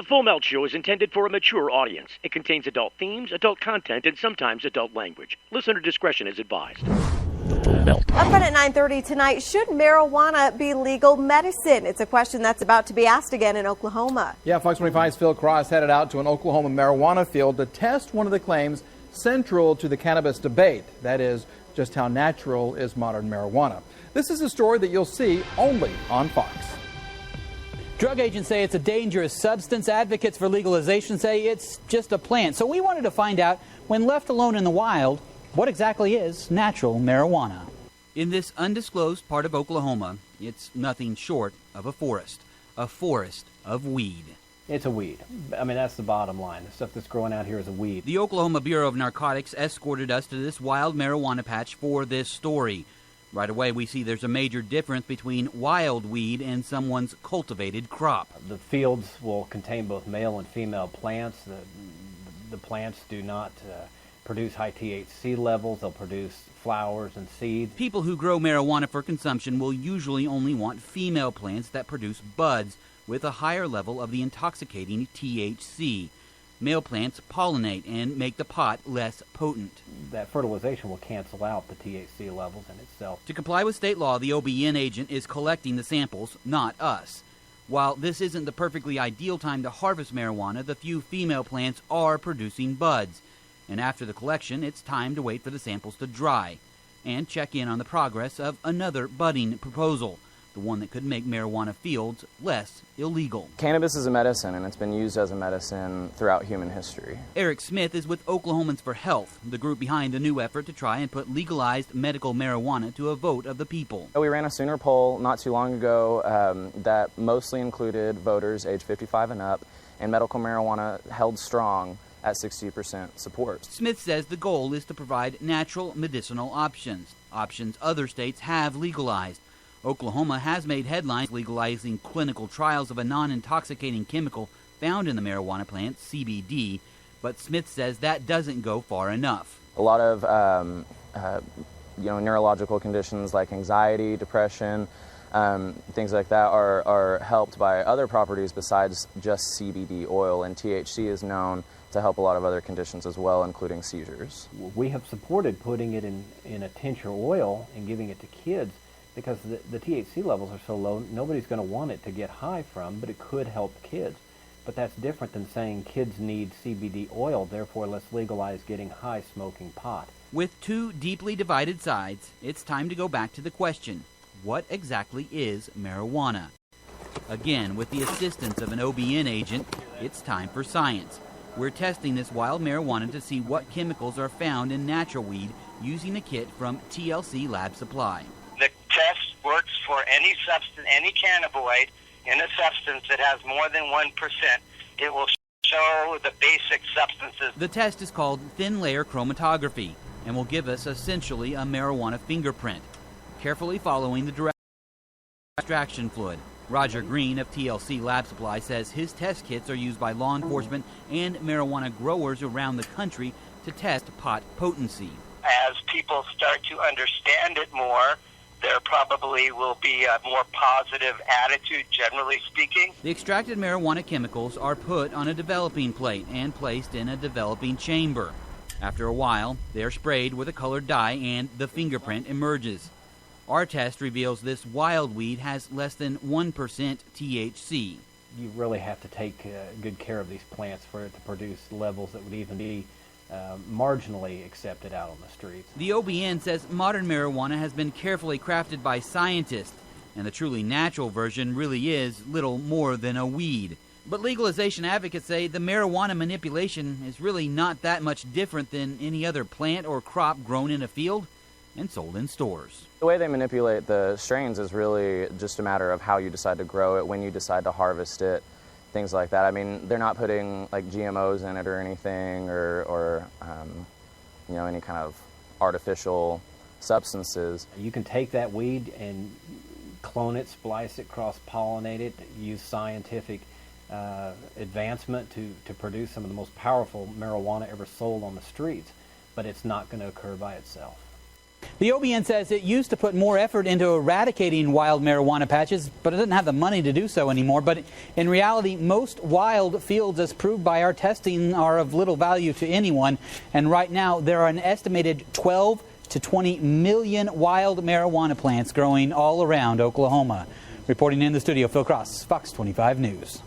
Full Melt Show is intended for a mature audience. It contains adult themes, adult content, and sometimes adult language. Listener discretion is advised. The Full Melt. Up at 9:30 tonight, should marijuana be legal medicine? It's a question that's about to be asked again in Oklahoma. Yeah, Fox 25's Phil Cross headed out to an Oklahoma marijuana field to test one of the claims central to the cannabis debate. That is, just how natural is modern marijuana. This is a story that you'll see only on Fox. Drug agents say it's a dangerous substance. Advocates for legalization say it's just a plant. So we wanted to find out, when left alone in the wild, what exactly is natural marijuana? In this undisclosed part of Oklahoma, it's nothing short of a forest of weed. It's a weed. I mean, that's the bottom line. The stuff that's growing out here is a weed. The Oklahoma Bureau of Narcotics escorted us to this wild marijuana patch for this story. Right away, we see there's a major difference between wild weed and someone's cultivated crop. The fields will contain both male and female plants. The plants do not produce high THC levels. They'll produce flowers and seeds. People who grow marijuana for consumption will usually only want female plants that produce buds with a higher level of the intoxicating THC. Male plants pollinate and make the pot less potent. That fertilization will cancel out the THC levels in itself. To comply with state law, the OBN agent is collecting the samples, not us. While this isn't the perfectly ideal time to harvest marijuana, the few female plants are producing buds. And after the collection, it's time to wait for the samples to dry and check in on the progress of another budding proposal, the one that could make marijuana fields less illegal. Cannabis is a medicine, and it's been used as a medicine throughout human history. Eric Smith is with Oklahomans for Health, the group behind the new effort to try and put legalized medical marijuana to a vote of the people. We ran a Sooner poll not too long ago that mostly included voters age 55 and up, and medical marijuana held strong at 60% support. Smith says the goal is to provide natural medicinal options other states have legalized. Oklahoma has made headlines legalizing clinical trials of a non-intoxicating chemical found in the marijuana plant, CBD, but Smith says that doesn't go far enough. A lot of neurological conditions like anxiety, depression, things like that are helped by other properties besides just CBD oil, and THC is known to help a lot of other conditions as well, including seizures. We have supported putting it in a tincture oil and giving it to kids because the THC levels are so low, nobody's going to want it to get high from, but it could help kids. But that's different than saying kids need CBD oil, therefore let's legalize getting high smoking pot. With two deeply divided sides, it's time to go back to the question, what exactly is marijuana? Again, with the assistance of an OBN agent, it's time for science. We're testing this wild marijuana to see what chemicals are found in natural weed using a kit from TLC Lab Supply. The test works for any substance, any cannabinoid in a substance that has more than 1%. It will show the basic substances. The test is called thin layer chromatography and will give us essentially a marijuana fingerprint, carefully following the direct extraction fluid. Roger Green of TLC Lab Supply says his test kits are used by law enforcement and marijuana growers around the country to test pot potency. As people start to understand it more, there probably will be a more positive attitude, generally speaking. The extracted marijuana chemicals are put on a developing plate and placed in a developing chamber. After a while, they're sprayed with a colored dye and the fingerprint emerges. Our test reveals this wild weed has less than 1% THC. You really have to take good care of these plants for it to produce levels that would even be marginally accepted out on the streets. The OBN says modern marijuana has been carefully crafted by scientists, and the truly natural version really is little more than a weed. But legalization advocates say the marijuana manipulation is really not that much different than any other plant or crop grown in a field and sold in stores. The way they manipulate the strains is really just a matter of how you decide to grow it, when you decide to harvest it, things like that. I mean, they're not putting like GMOs in it or anything, or any kind of artificial substances. You can take that weed and clone it, splice it, cross-pollinate it, use scientific advancement to produce some of the most powerful marijuana ever sold on the streets, but it's not going to occur by itself. The OBN says it used to put more effort into eradicating wild marijuana patches, but it doesn't have the money to do so anymore. But in reality, most wild fields, as proved by our testing, are of little value to anyone. And right now, there are an estimated 12 to 20 million wild marijuana plants growing all around Oklahoma. Reporting in the studio, Phil Cross, Fox 25 News.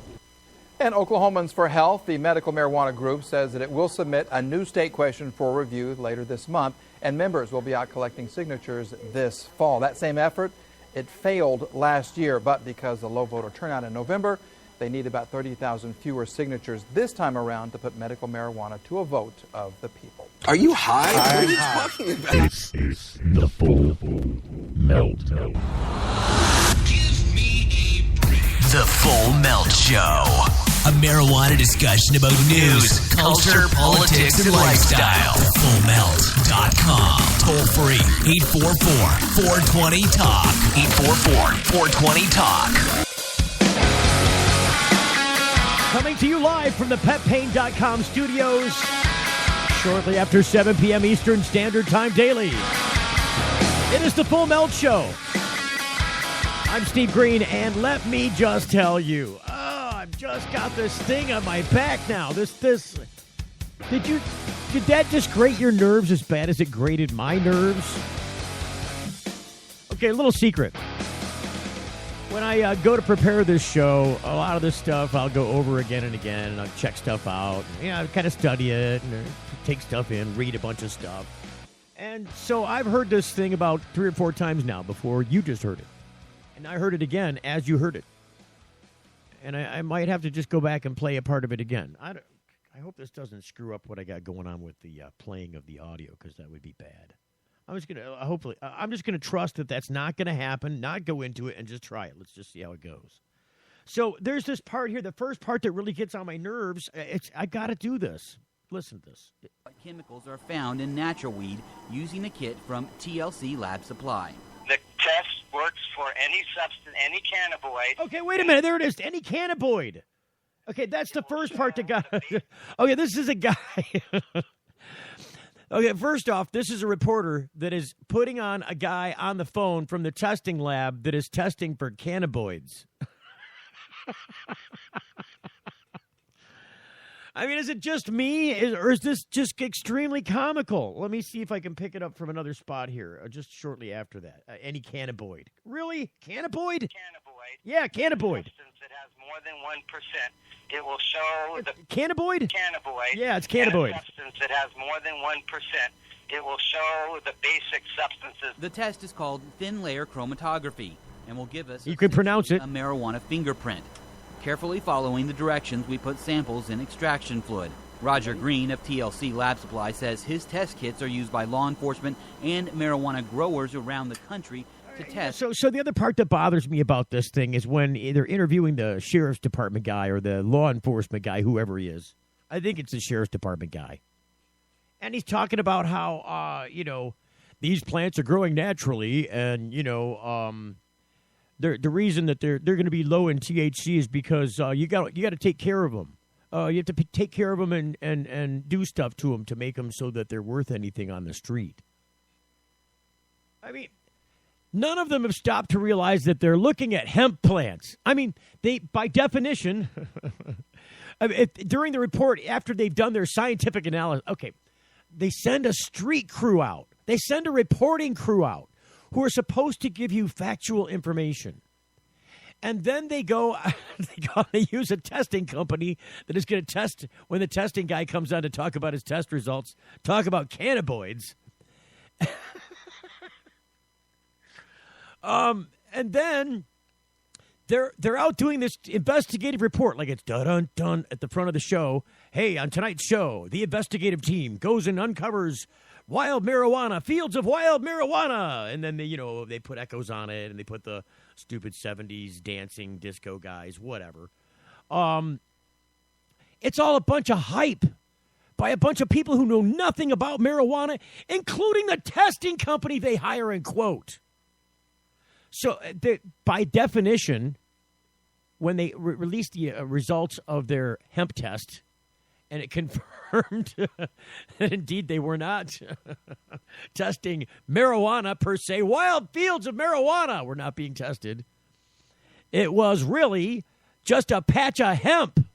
And Oklahomans for Health, the medical marijuana group, says that it will submit a new state question for review later this month, and members will be out collecting signatures this fall. That same effort, it failed last year, but because of the low voter turnout in November, they need about 30,000 fewer signatures this time around to put medical marijuana to a vote of the people. Are you high? What are you talking about? This is the full melt. The Full Melt Show. A marijuana discussion about news, culture, politics, and lifestyle. FullMelt.com. Toll free. 844-420-TALK. 844-420-TALK. Coming to you live from the PetPain.com studios. Shortly after 7 p.m. Eastern Standard Time daily. It is the Full Melt Show. I'm Steve Green, and let me just tell you, I've just got this thing on my back now. Did that just grate your nerves as bad as it grated my nerves? Okay, a little secret. When I go to prepare this show, a lot of this stuff I'll go over again and again, and I'll check stuff out, and, kind of study it, and take stuff in, read a bunch of stuff. And so I've heard this thing about 3 or 4 times now before you just heard it. And I heard it again as you heard it. And I might have to just go back and play a part of it again. I hope this doesn't screw up what I got going on with the playing of the audio, because that would be bad. I'm just going to trust that that's not going to happen, not go into it, and just try it. Let's just see how it goes. So there's this part here, the first part that really gets on my nerves. I got to do this. Listen to this. Chemicals are found in natural weed using a kit from TLC Lab Supply. The test works for any substance, any cannabinoid. Okay, wait a minute. There it is. Any cannabinoid. Okay, that's the first part that got... Okay, this is a guy... Okay, first off, this is a reporter that is putting on a guy on the phone from the testing lab that is testing for cannabinoids. I mean, is it just me, or is this just extremely comical? Let me see if I can pick it up from another spot here, just shortly after that. Any cannabinoid. Really? Cannabinoid? Cannabinoid. Yeah, cannabinoid. Substance that has more than 1%. It will show the... Cannabinoid? Cannabinoid. Yeah, it's cannabinoid. Substance that has more than 1%. It will show the basic substances. The test is called thin layer chromatography and will give us you can pronounce it. A marijuana fingerprint. Carefully following the directions, we put samples in extraction fluid. Roger Green of TLC Lab Supply says his test kits are used by law enforcement and marijuana growers around the country to test. So the other part that bothers me about this thing is when they're interviewing the sheriff's department guy or the law enforcement guy, whoever he is. I think it's the sheriff's department guy. And he's talking about how, these plants are growing naturally and, the reason that they're going to be low in THC is because you got to take care of them. You have to take care of them and do stuff to them to make them so that they're worth anything on the street. I mean, none of them have stopped to realize that they're looking at hemp plants. I mean, they, by definition, during the report, after they've done their scientific analysis, okay, they send a street crew out. They send a reporting crew out who are supposed to give you factual information. And then they use a testing company that is going to test, when the testing guy comes on to talk about his test results, talk about cannabinoids. And then they're out doing this investigative report, like it's dun-dun-dun at the front of the show. Hey, on tonight's show, the investigative team goes and uncovers wild marijuana, fields of wild marijuana. And then they put echoes on it, and they put the stupid 70s dancing disco guys, whatever. It's all a bunch of hype by a bunch of people who know nothing about marijuana, including the testing company they hire and quote. So by definition, when they release the results of their hemp test And it confirmed that indeed they were not testing marijuana per se. Wild fields of marijuana were not being tested. It was really just a patch of hemp.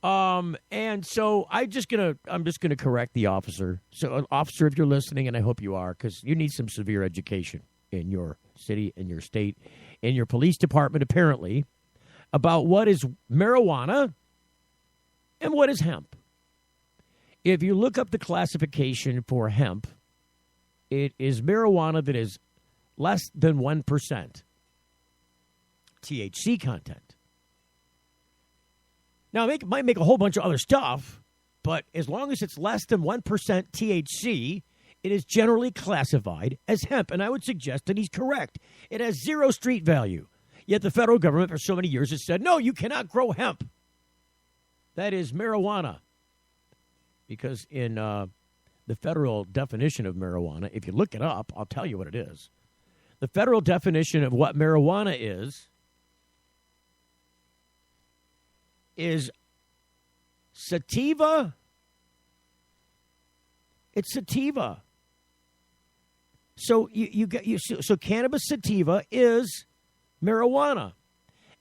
And so I'm just gonna correct the officer. So, officer, if you're listening, and I hope you are, because you need some severe education in your city, in your state, in your police department, apparently, about what is marijuana and what is hemp. If you look up the classification for hemp, it is marijuana that is less than 1% THC content. Now, it might make a whole bunch of other stuff, but as long as it's less than 1% THC, it is generally classified as hemp. And I would suggest that he's correct. It has zero street value. Yet the federal government for so many years has said, no, you cannot grow hemp. That is marijuana. Because in the federal definition of marijuana, if you look it up, I'll tell you what it is. The federal definition of what marijuana is sativa. It's sativa. So so cannabis sativa is marijuana.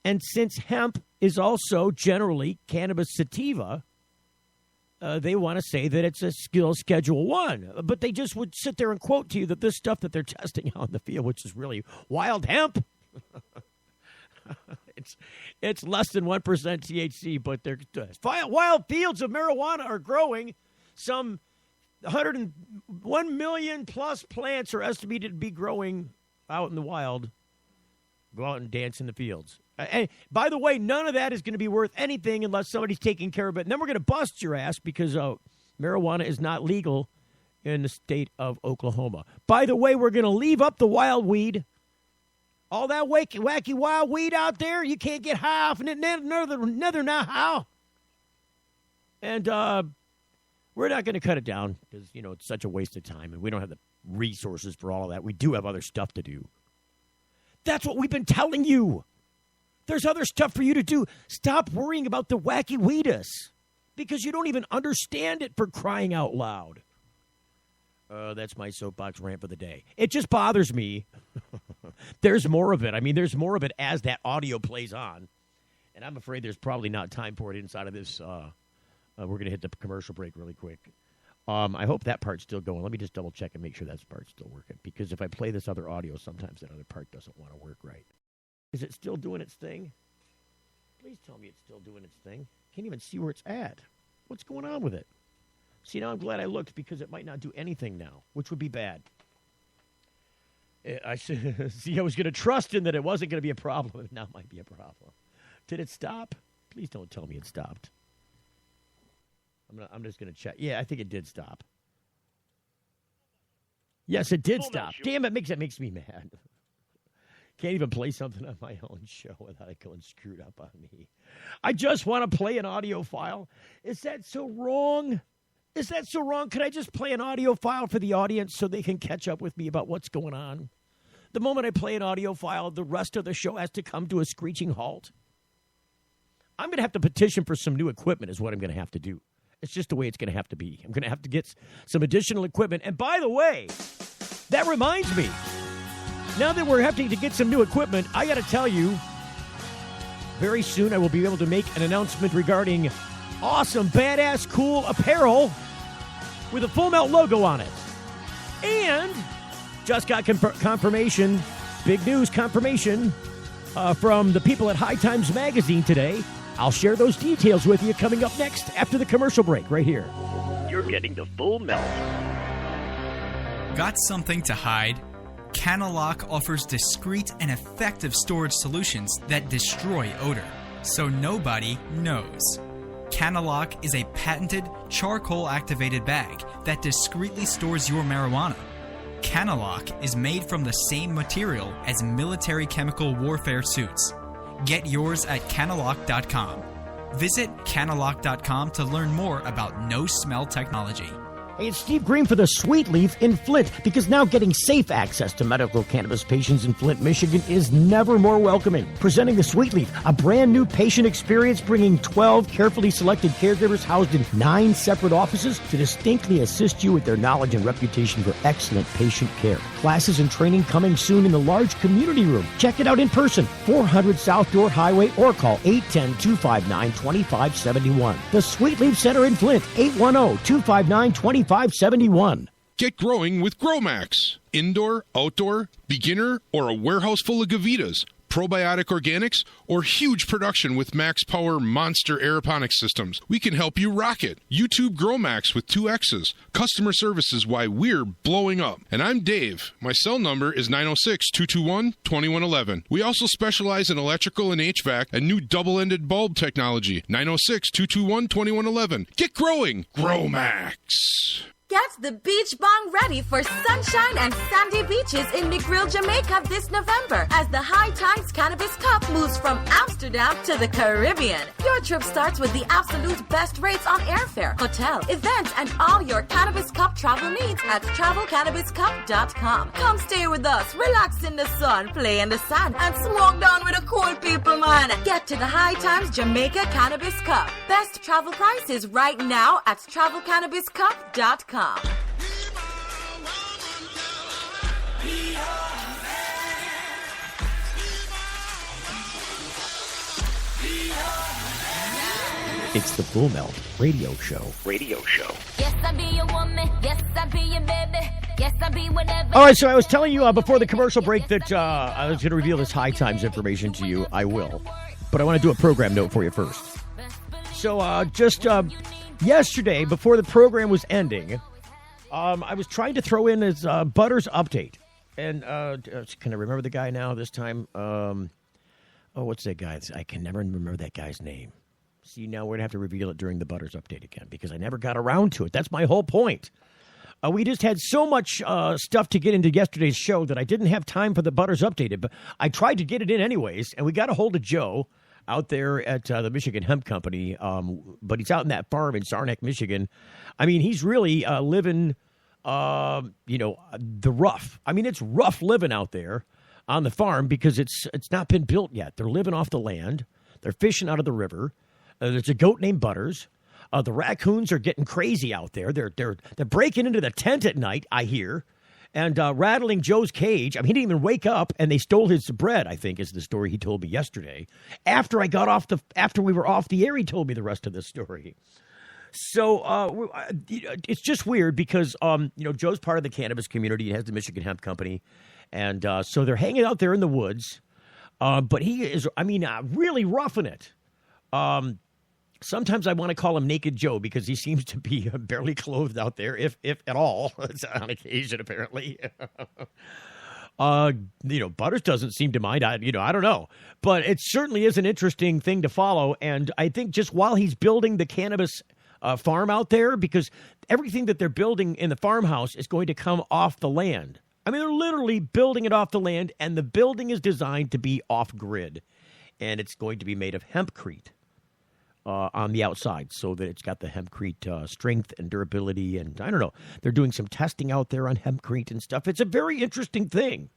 And since hemp is also generally cannabis sativa, they want to say that it's a Schedule 1. But they just would sit there and quote to you that this stuff that they're testing out in the field, which is really wild hemp, it's less than 1% THC, but they're wild fields of marijuana are growing. Some 101 million plus plants are estimated to be growing out in the wild. Go out and dance in the fields. And by the way, none of that is going to be worth anything unless somebody's taking care of it. And then we're going to bust your ass because marijuana is not legal in the state of Oklahoma. By the way, we're going to leave up the wild weed. All that wacky wild weed out there, you can't get high off it. Another not how. And we're not going to cut it down because, it's such a waste of time. And we don't have the resources for all of that. We do have other stuff to do. That's what we've been telling you. There's other stuff for you to do. Stop worrying about the wacky weedus because you don't even understand it, for crying out loud. That's my soapbox rant for the day. It just bothers me. There's more of it. I mean, there's more of it as that audio plays on. And I'm afraid there's probably not time for it inside of this. We're going to hit the commercial break really quick. I hope that part's still going. Let me just double check and make sure that part's still working. Because if I play this other audio, sometimes that other part doesn't want to work right. Is it still doing its thing? Please tell me it's still doing its thing. Can't even see where it's at. What's going on with it? See, now I'm glad I looked because it might not do anything now, which would be bad. I was going to trust in that it wasn't going to be a problem. Now it might be a problem. Did it stop? Please don't tell me it stopped. I'm just going to check. Yeah, I think it did stop. Yes, it did stop. Damn, it makes me mad. Can't even play something on my own show without it going screwed up on me. I just want to play an audio file. Is that so wrong? Is that so wrong? Could I just play an audio file for the audience so they can catch up with me about what's going on? The moment I play an audio file, the rest of the show has to come to a screeching halt. I'm going to have to petition for some new equipment is what I'm going to have to do. It's just the way it's going to have to be. I'm going to have to get some additional equipment. And by the way, that reminds me, now that we're having to get some new equipment, I got to tell you, very soon I will be able to make an announcement regarding awesome, badass, cool apparel with a Full Melt logo on it. And just got confirmation, big news confirmation from the people at High Times Magazine today. I'll share those details with you coming up next after the commercial break right here. You're getting the Full Melt. Got something to hide? Canalock offers discreet and effective storage solutions that destroy odor, so nobody knows. Canalock is a patented charcoal-activated bag that discreetly stores your marijuana. Canalock is made from the same material as military chemical warfare suits. Get yours at Canalock.com. Visit Canalock.com to learn more about no-smell technology. Hey, it's Steve Green for the Sweet Leaf in Flint, because now getting safe access to medical cannabis patients in Flint, Michigan is never more welcoming. Presenting the Sweet Leaf, a brand new patient experience bringing 12 carefully selected caregivers housed in 9 separate offices to distinctly assist you with their knowledge and reputation for excellent patient care. Classes and training coming soon in the large community room. Check it out in person, 400 South Door Highway, or call 810-259-2571. The Sweet Leaf Center in Flint, 810-259-2571. Get growing with GrowMax. Indoor, outdoor, beginner, or a warehouse full of Gavitas. Probiotic organics, or huge production with Max Power monster aeroponics systems. We can help you rock it. YouTube GrowMax with 2 X's. Customer service is why we're blowing up. And I'm Dave. My cell number is 906-221-2111. We also specialize in electrical and HVAC and new double-ended bulb technology. 906-221-2111. Get growing. GrowMax. Get the beach bong ready for sunshine and sandy beaches in Negril, Jamaica this November as the High Times Cannabis Cup moves from Amsterdam to the Caribbean. Your trip starts with the absolute best rates on airfare, hotel, events, and all your Cannabis Cup travel needs at travelcannabiscup.com. Come stay with us, relax in the sun, play in the sand, and smoke down with the cool people, man. Get to the High Times Jamaica Cannabis Cup. Best travel prices right now at travelcannabiscup.com. It's the Full Melt Radio Show. Yes, I be a woman. Yes, I be a baby. Yes, I be whatever. All right, so I was telling you before the commercial break that I was going to reveal this High Times information to you. I will. But I want to do a program note for you first. So just yesterday, before the program was ending, I was trying to throw in his Butters update. And can I remember the guy now this time? What's that guy? I can never remember that guy's name. See, now we're going to have to reveal it during the Butters update again because I never got around to it. That's my whole point. We just had so much stuff to get into yesterday's show that I didn't have time for the Butters updated. But I tried to get it in anyways, and we got a hold of Joe out there at the Michigan Hemp Company. But he's out in that farm in Saranac, Michigan. I mean, he's really living, the rough. I mean, it's rough living out there on the farm because it's not been built yet. They're living off the land. They're fishing out of the river. There's a goat named Butters. The raccoons are getting crazy out there. They're breaking into the tent at night, I hear, and rattling Joe's cage. I mean, he didn't even wake up, and they stole his bread, I think, is the story he told me yesterday. After we were off the air, he told me the rest of the story. So it's just weird because, Joe's part of the cannabis community. He has the Michigan Hemp Company. And so they're hanging out there in the woods. But he is, really roughing it. Sometimes I want to call him Naked Joe because he seems to be barely clothed out there, if at all, on occasion, apparently. Butters doesn't seem to mind. I don't know. But it certainly is an interesting thing to follow. And I think just while he's building the cannabis farm out there, because everything that they're building in the farmhouse is going to come off the land. I mean, they're literally building it off the land, and the building is designed to be off-grid. And it's going to be made of hempcrete on the outside so that it's got the hempcrete strength and durability. And I don't know. They're doing some testing out there on hempcrete and stuff. It's a very interesting thing.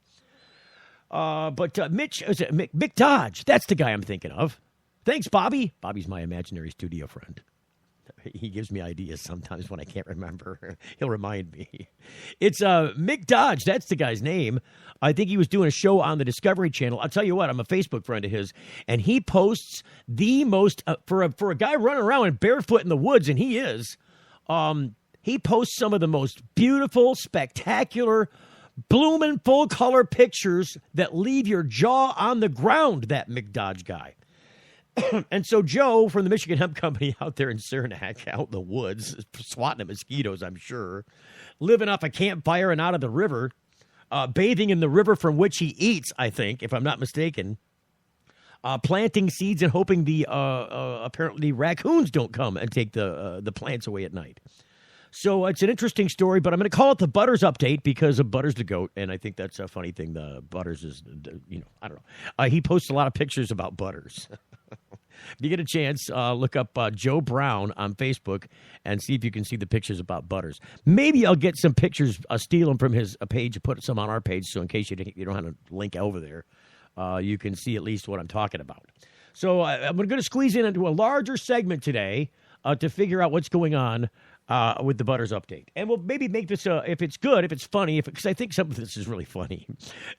But Mick Dodge, that's the guy I'm thinking of. Thanks, Bobby. Bobby's my imaginary studio friend. He gives me ideas sometimes when I can't remember. He'll remind me. It's Mick Dodge. That's the guy's name. I think he was doing a show on the Discovery Channel. I'll tell you what, I'm a Facebook friend of his, and he posts the most, for a guy running around barefoot in the woods, and he is, he posts some of the most beautiful, spectacular, blooming, full-color pictures that leave your jaw on the ground, that Mick Dodge guy. And so Joe from the Michigan Hemp Company out there in Saranac, out in the woods, swatting at mosquitoes, I'm sure, living off a campfire and out of the river, bathing in the river from which he eats, I think, if I'm not mistaken, planting seeds and hoping the apparently raccoons don't come and take the plants away at night. So it's an interesting story, but I'm going to call it the Butters update because of Butters the goat, and I think that's a funny thing. The Butters is, I don't know. He posts a lot of pictures about Butters. If you get a chance, look up Joe Brown on Facebook and see if you can see the pictures about Butters. Maybe I'll get some pictures, steal them from his page and put some on our page, so in case you don't have to link over there, you can see at least what I'm talking about. So I'm going to squeeze into a larger segment today to figure out what's going on with the Butters update. And we'll maybe make this, if it's good, if it's funny, because I think some of this is really funny.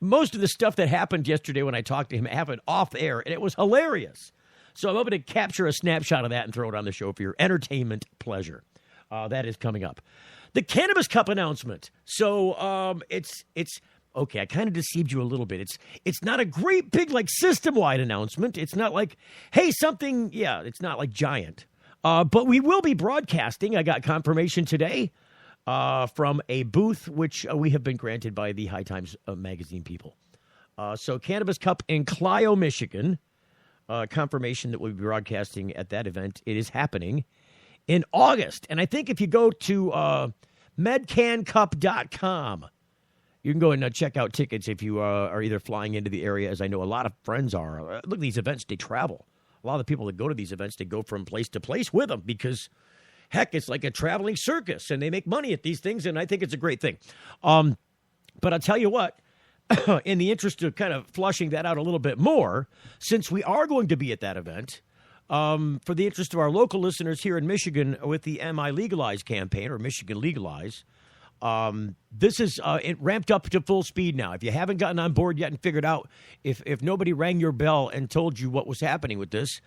Most of the stuff that happened yesterday when I talked to him happened off air, and it was hilarious. So I'm hoping to capture a snapshot of that and throw it on the show for your entertainment pleasure. That is coming up. The Cannabis Cup announcement. So it's okay, I kind of deceived you a little bit. It's not a great big, like, system-wide announcement. It's not like, hey, something, it's not like giant. But we will be broadcasting. I got confirmation today from a booth, which we have been granted by the High Times magazine people. So Cannabis Cup in Clio, Michigan. Confirmation that we'll be broadcasting at that event. It is happening in August. And I think if you go to medcancup.com, you can go and check out tickets if you are either flying into the area, as I know a lot of friends are. Look at these events, they travel. A lot of the people that go to these events, they go from place to place with them because, heck, it's like a traveling circus, and they make money at these things, and I think it's a great thing. But I'll tell you what, in the interest of kind of flushing that out a little bit more, since we are going to be at that event, for the interest of our local listeners here in Michigan with the MiLegalize campaign, or Michigan Legalize, this is it ramped up to full speed now. If you haven't gotten on board yet and figured out, if nobody rang your bell and told you what was happening with this,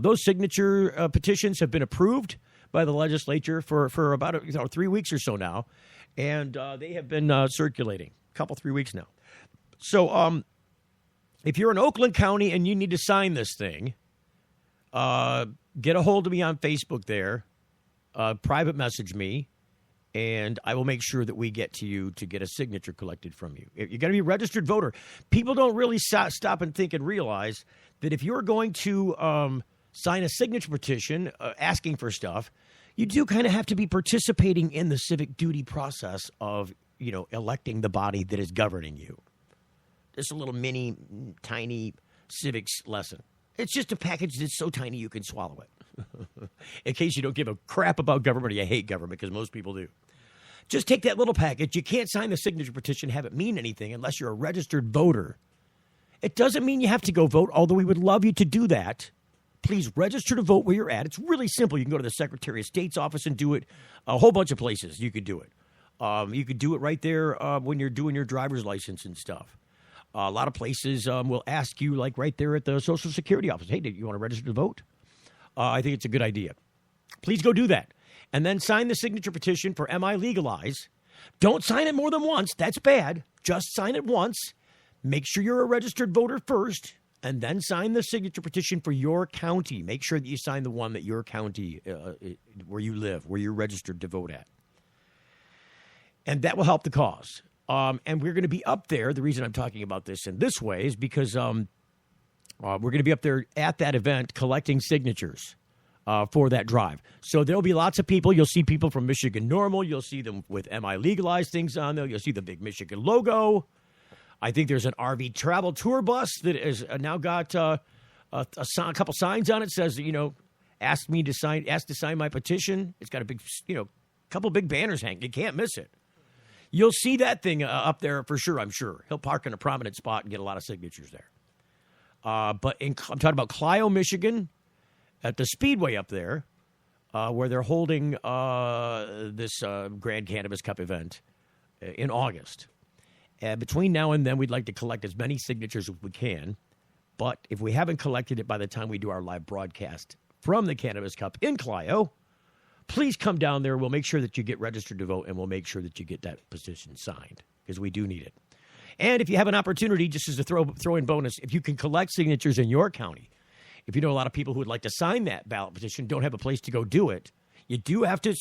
those signature petitions have been approved by the legislature for about 3 weeks or so now, and they have been circulating a couple 3 weeks now. So if you're in Oakland County and you need to sign this thing, get a hold of me on Facebook there, private message me, and I will make sure that we get to you to get a signature collected from you. You're going to be a registered voter. People don't really stop and think and realize that if you're going to sign a signature petition asking for stuff, you do kind of have to be participating in the civic duty process of, electing the body that is governing you. Just a little mini, tiny civics lesson. It's just a package that's so tiny you can swallow it. In case you don't give a crap about government or you hate government, because most people do. Just take that little package. You can't sign the signature petition, have it mean anything unless you're a registered voter. It doesn't mean you have to go vote, although we would love you to do that. Please register to vote where you're at. It's really simple. You can go to the Secretary of State's office and do it. A whole bunch of places you could do it. You could do it right there when you're doing your driver's license and stuff. A lot of places will ask you, like right there at the Social Security office, hey, do you want to register to vote? I think it's a good idea. Please go do that. And then sign the signature petition for MiLegalize. Don't sign it more than once. That's bad. Just sign it once. Make sure you're a registered voter first, and then sign the signature petition for your county. Make sure that you sign the one that your county, where you live, where you're registered to vote at. And that will help the cause. And we're going to be up there. The reason I'm talking about this in this way is because we're going to be up there at that event collecting signatures for that drive. So there'll be lots of people. You'll see people from Michigan Normal. You'll see them with MiLegalize things on there. You'll see the big Michigan logo. I think there's an RV travel tour bus that has now got a couple signs on it. Says, ask to sign my petition. It's got a big, couple big banners hanging. You can't miss it. You'll see that thing up there for sure, I'm sure. He'll park in a prominent spot and get a lot of signatures there. But I'm talking about Clio, Michigan, at the Speedway up there, where they're holding this Grand Cannabis Cup event in August. And between now and then, we'd like to collect as many signatures as we can. But if we haven't collected it by the time we do our live broadcast from the Cannabis Cup in Clio, please come down there. We'll make sure that you get registered to vote, and we'll make sure that you get that petition signed, because we do need it. And if you have an opportunity, just as a throw-in bonus, if you can collect signatures in your county, if you know a lot of people who would like to sign that ballot petition, don't have a place to go do it, you do have to,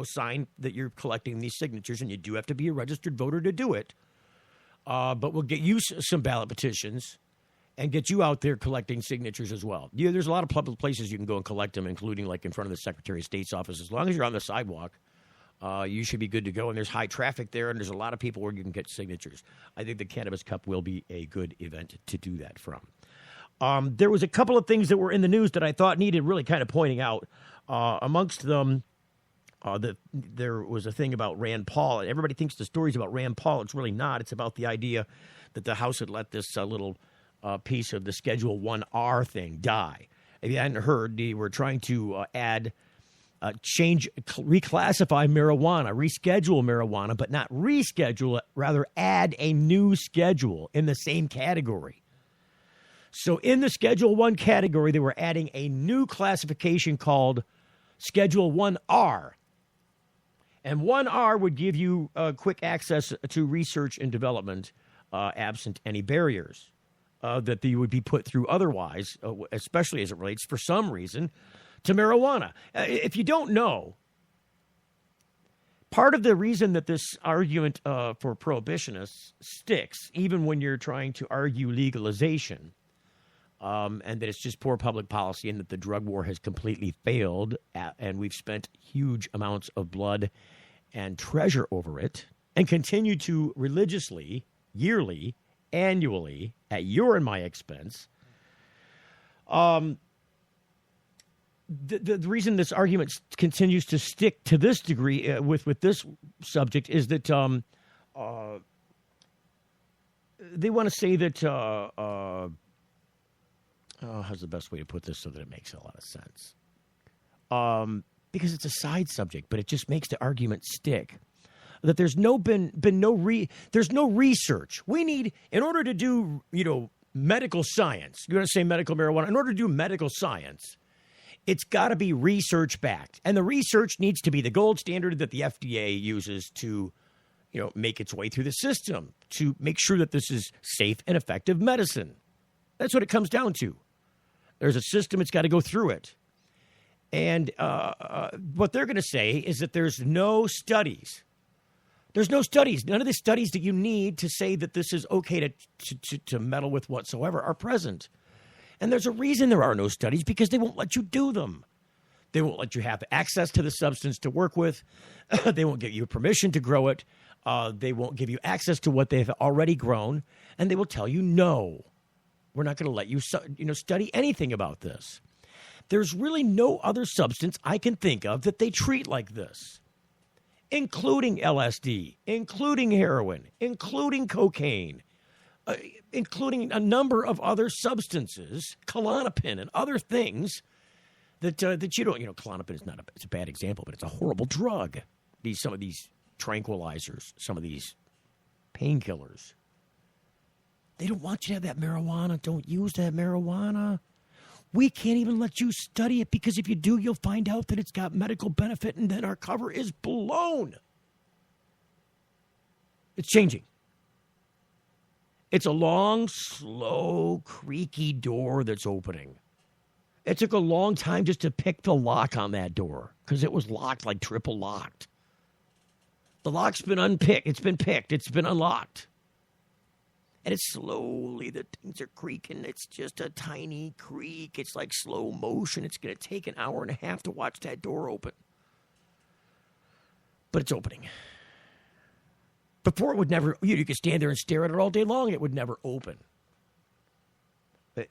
sign that you're collecting these signatures, and you do have to be a registered voter to do it. But we'll get you some ballot petitions and get you out there collecting signatures as well. There's a lot of public places you can go and collect them, including like in front of the Secretary of State's office. As long as you're on the sidewalk, you should be good to go. And there's high traffic there, and there's a lot of people where you can get signatures. I think the Cannabis Cup will be a good event to do that from. There was a couple of things that were in the news that I thought needed really kind of pointing out. Amongst them, there was a thing about Rand Paul. Everybody thinks the story's about Rand Paul. It's really not. It's about the idea that the House had let this little piece of the Schedule 1R thing die. If you hadn't heard, they were trying to reclassify marijuana, reschedule marijuana, but not reschedule it, rather add a new schedule in the same category. So in the Schedule 1 category, they were adding a new classification called Schedule 1R. And 1R would give you quick access to research and development absent any barriers that you would be put through otherwise, especially as it relates, for some reason, to marijuana. If you don't know, part of the reason that this argument for prohibitionists sticks, even when you're trying to argue legalization, and that it's just poor public policy and that the drug war has completely failed, and we've spent huge amounts of blood and treasure over it, and continue to religiously, yearly, annually, at your and my expense. The reason this argument continues to stick to this degree with this subject is that they want to say that how's the best way to put this so that it makes a lot of sense? Because it's a side subject, but it just makes the argument stick. That there's no research. We need, in order to do, medical science, you're going to say medical marijuana, in order to do medical science, it's got to be research backed. And the research needs to be the gold standard that the FDA uses to, make its way through the system, to make sure that this is safe and effective medicine. That's what it comes down to. There's a system, it's got to go through it. And what they're going to say is that there's no studies. There's no studies. None of the studies that you need to say that this is okay to meddle with whatsoever are present. And there's a reason there are no studies, because they won't let you do them. They won't let you have access to the substance to work with. They won't give you permission to grow it. They won't give you access to what they've already grown. And they will tell you, no, we're not going to let you study anything about this. There's really no other substance I can think of that they treat like this, including LSD, including heroin, including cocaine, including a number of other substances, Klonopin and other things that you don't, Klonopin is not it's a bad example, but it's a horrible drug. Some of these tranquilizers, some of these painkillers. They don't want you to have that marijuana. Don't use that marijuana. We can't even let you study it, because if you do, you'll find out that it's got medical benefit, and then our cover is blown. It's changing. It's a long, slow, creaky door that's opening. It took a long time just to pick the lock on that door, because it was locked, like triple locked. The lock's been unpicked. It's been picked. It's been unlocked. And it's slowly, the things are creaking. It's just a tiny creak. It's like slow motion. It's going to take an hour and a half to watch that door open. But it's opening. Before, it would never, you could stand there and stare at it all day long. It would never open.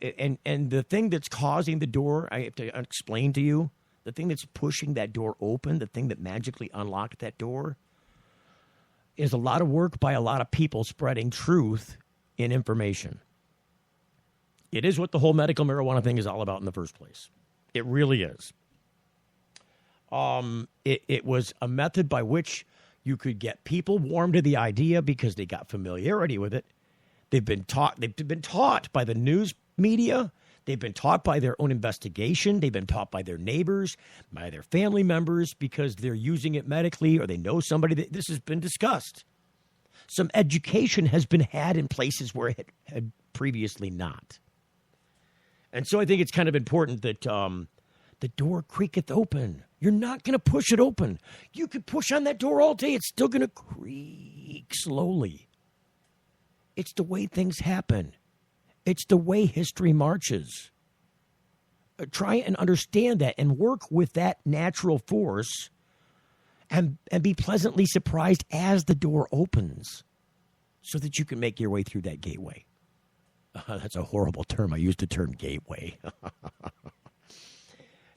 And the thing that's causing the door, I have to explain to you, the thing that's pushing that door open, the thing that magically unlocked that door, is a lot of work by a lot of people spreading truth in information. It is what the whole medical marijuana thing is all about in the first place. It really is. It was a method by which you could get people warm to the idea because they got familiarity with it. They've been taught by the news media. They've been taught by their own investigation. They've been taught by their neighbors, by their family members, because they're using it medically, or they know somebody that this has been discussed. Some education has been had in places where it had previously not. And so I think it's kind of important that the door creaketh open. You're not going to push it open. You could push on that door all day. It's still going to creak slowly. It's the way things happen. It's the way history marches. Try and understand that and work with that natural force and be pleasantly surprised as the door opens so that you can make your way through that gateway. That's a horrible term. I used the term gateway.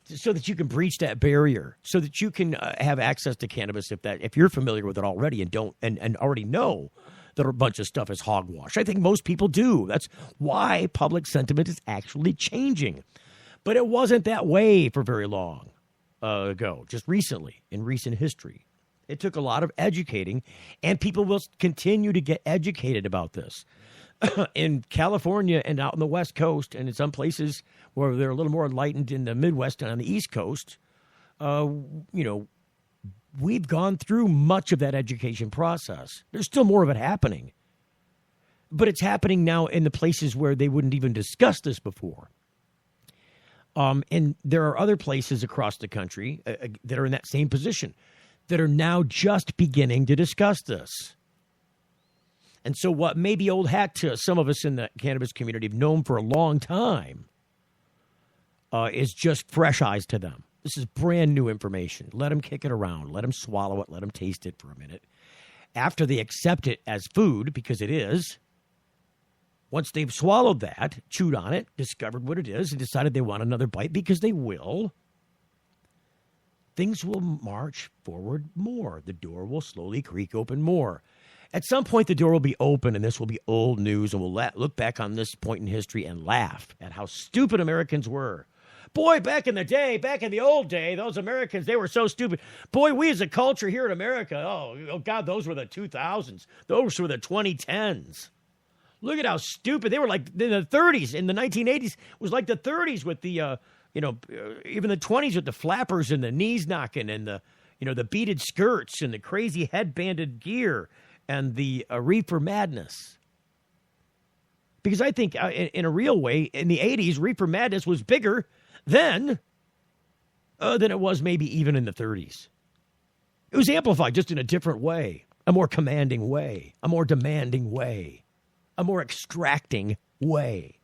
So that you can breach that barrier, so that you can have access to cannabis if you're familiar with it already and already know that a bunch of stuff is hogwash. I think most people do. That's why public sentiment is actually changing. But it wasn't that way for very long ago, just recently, in recent history. It took a lot of educating, and people will continue to get educated about this. In California and out on the West Coast, and in some places where they're a little more enlightened in the Midwest and on the East Coast, we've gone through much of that education process. There's still more of it happening. But it's happening now in the places where they wouldn't even discuss this before. And there are other places across the country that are in that same position that are now just beginning to discuss this. And so what may be old hat to some of us in the cannabis community have known for a long time is just fresh eyes to them. This is brand new information. Let them kick it around. Let them swallow it. Let them taste it for a minute. After they accept it as food, because it is, once they've swallowed that, chewed on it, discovered what it is, and decided they want another bite, because they will, things will march forward more. The door will slowly creak open more. At some point, the door will be open, and this will be old news, and we'll look back on this point in history and laugh at how stupid Americans were. Boy, back in the old day, those Americans, they were so stupid. Boy, we as a culture here in America, oh God, those were the 2000s. Those were the 2010s. Look at how stupid. They were like in the 30s. In the 1980s, it was like the 30s with the, even the 20s with the flappers and the knees knocking and the beaded skirts and the crazy headbanded gear. And the reefer madness. Because I think in a real way, in the 80s, reefer madness was bigger then than it was maybe even in the 30s. It was amplified just in a different way, a more commanding way, a more demanding way, a more extracting way.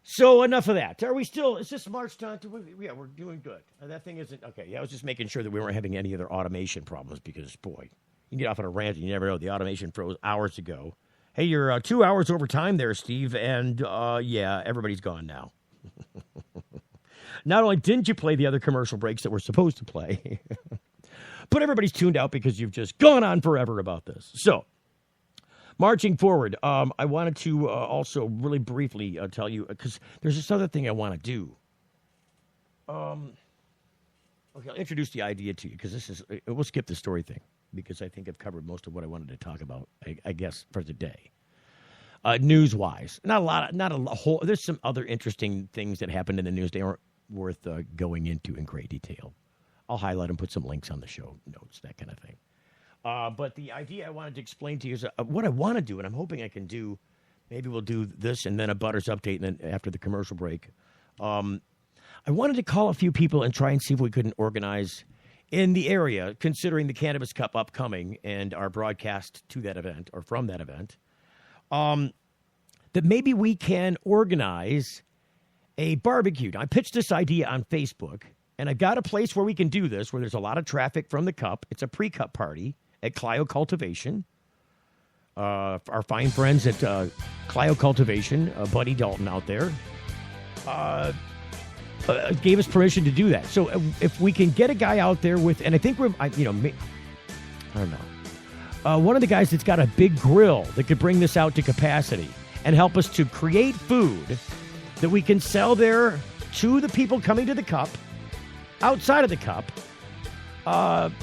So enough of that. Are we still, is this March time? Yeah, we're doing good. That thing isn't, okay. Yeah, I was just making sure that we weren't having any other automation problems because, boy, you get off on a rant and you never know. The automation froze hours ago. Hey, you're 2 hours over time there, Steve, and yeah, everybody's gone now. Not only didn't you play the other commercial breaks that we're supposed to play, but everybody's tuned out because you've just gone on forever about this. So, marching forward, I wanted to also really briefly tell you, because there's this other thing I want to do. Okay, I'll introduce the idea to you, because we'll skip the story thing, because I think I've covered most of what I wanted to talk about, I guess, for the day. News-wise, not a whole. There's some other interesting things that happened in the news. They aren't worth going into in great detail. I'll highlight and put some links on the show notes, that kind of thing. But the idea I wanted to explain to you is what I want to do, and I'm hoping I can do. Maybe we'll do this and then a Butters update, and then after the commercial break, I wanted to call a few people and try and see if we couldn't organize in the area, considering the Cannabis Cup upcoming and our broadcast to that event or from that event, that maybe we can organize a barbecue. Now, I pitched this idea on Facebook, and I've got a place where we can do this, where there's a lot of traffic from the Cup. It's a pre-Cup party at Clio Cultivation. Our fine friends at Clio Cultivation, Buddy Dalton out there, gave us permission to do that. So if we can get a guy out there with, and I think I don't know, one of the guys that's got a big grill that could bring this out to capacity and help us to create food that we can sell there to the people coming to the Cup, outside of the Cup,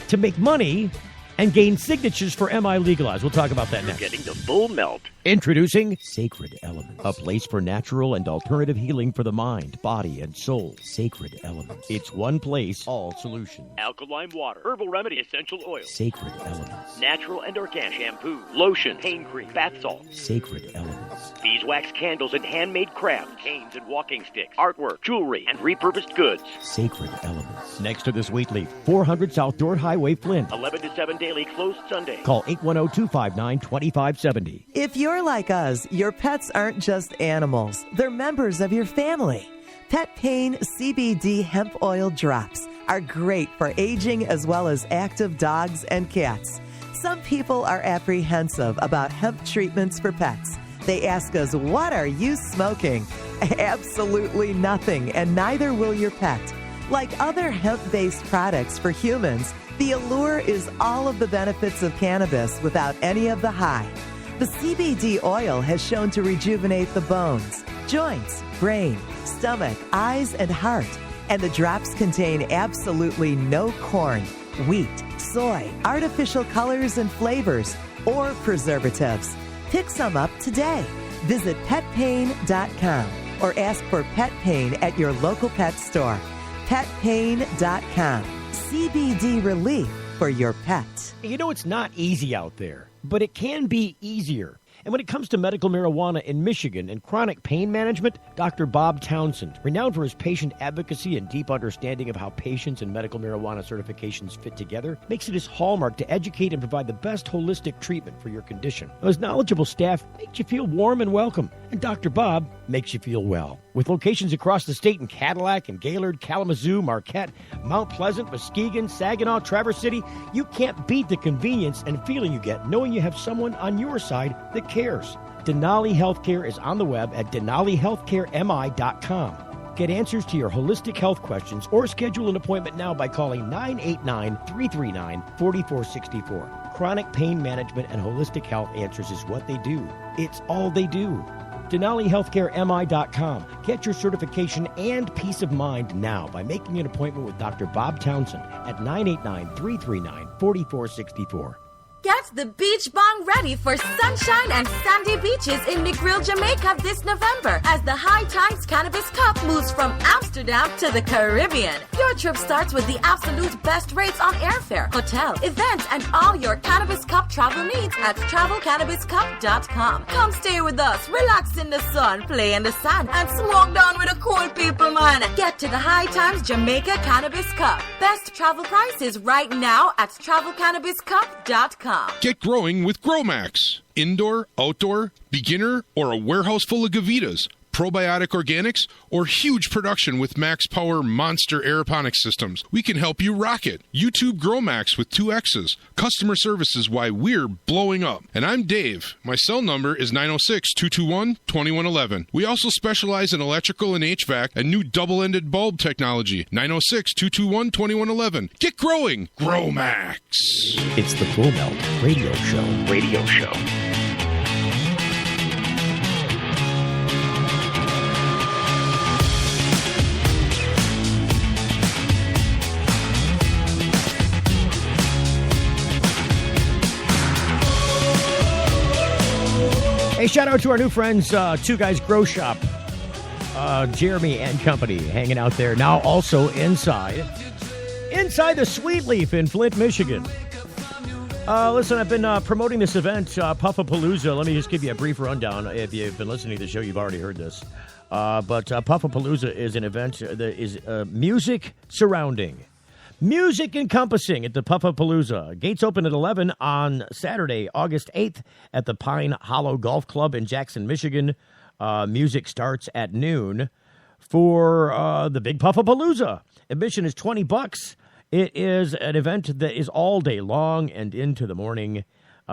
to make money and gain signatures for MiLegalize. We'll talk about that next. Getting the full melt. Introducing Sacred Elements, a place for natural and alternative healing for the mind, body, and soul. Sacred Elements. It's one place, all solutions. Alkaline water, herbal remedy, essential oil. Sacred Elements. Natural and organic shampoo, lotion, pain cream, bath salt. Sacred Elements. Beeswax candles and handmade crafts, canes and walking sticks, artwork, jewelry, and repurposed goods. Sacred Elements. Next to this wheat leaf, 400 South Dordt Highway, Flint. 11 to 7 daily, closed Sunday. Call 810-259-2570. If you're like us, your pets aren't just animals. They're members of your family. Pet Pain CBD hemp oil drops are great for aging as well as active dogs and cats. Some people are apprehensive about hemp treatments for pets. They ask us, what are you smoking? Absolutely nothing, and neither will your pet. Like other hemp-based products for humans, the allure is all of the benefits of cannabis without any of the high. The CBD oil has shown to rejuvenate the bones, joints, brain, stomach, eyes, and heart. And the drops contain absolutely no corn, wheat, soy, artificial colors and flavors, or preservatives. Pick some up today. Visit petpain.com or ask for Pet Pain at your local pet store. Petpain.com. CBD relief for your pet. You know, it's not easy out there, but it can be easier. And when it comes to medical marijuana in Michigan and chronic pain management, Dr. Bob Townsend, renowned for his patient advocacy and deep understanding of how patients and medical marijuana certifications fit together, makes it his hallmark to educate and provide the best holistic treatment for your condition. His knowledgeable staff makes you feel warm and welcome, and Dr. Bob makes you feel well. With locations across the state in Cadillac and Gaylord, Kalamazoo, Marquette, Mount Pleasant, Muskegon, Saginaw, Traverse City, you can't beat the convenience and feeling you get knowing you have someone on your side that cares. Denali Healthcare is on the web at denalihealthcaremi.com. Get answers to your holistic health questions or schedule an appointment now by calling 989-339-4464. Chronic pain management and holistic health answers is what they do. It's all they do. DenaliHealthcareMI.com. Get your certification and peace of mind now by making an appointment with Dr. Bob Townsend at 989-339-4464. Get the beach bong ready for sunshine and sandy beaches in McGrill, Jamaica this November as the High Times Cannabis Cup moves from Amsterdam to the Caribbean. Your trip starts with the absolute best rates on airfare, hotel, events, and all your Cannabis Cup travel needs at travelcannabiscup.com. Come stay with us, relax in the sun, play in the sand, and smoke down with the cool people, man. Get to the High Times Jamaica Cannabis Cup. Best travel prices right now at travelcannabiscup.com. Get growing with GrowMax. Indoor, outdoor, beginner, or a warehouse full of Gavitas. Probiotic organics, or huge production with max power monster aeroponics systems. We can help you rock it. YouTube GrowMax with 2 X's. Customer service is why we're blowing up. And I'm Dave. My cell number is 906-221-2111. We also specialize in electrical and HVAC and new double-ended bulb technology. 906-221-2111. Get growing. GrowMax. It's the Full Melt Radio Show. Radio Show. Hey, shout out to our new friends, Two Guys Grow Shop. Jeremy and company hanging out there now also inside the Sweet Leaf in Flint, Michigan. Listen, I've been promoting this event, Puffapalooza. Let me just give you a brief rundown. If you've been listening to the show, you've already heard this. But Puffapalooza is an event that is music surrounding. Music encompassing at the Puffapalooza. Gates open at 11 on Saturday, August 8th at the Pine Hollow Golf Club in Jackson, Michigan. Music starts at noon for the big Puffapalooza. Admission is $20. It is an event that is all day long and into the morning.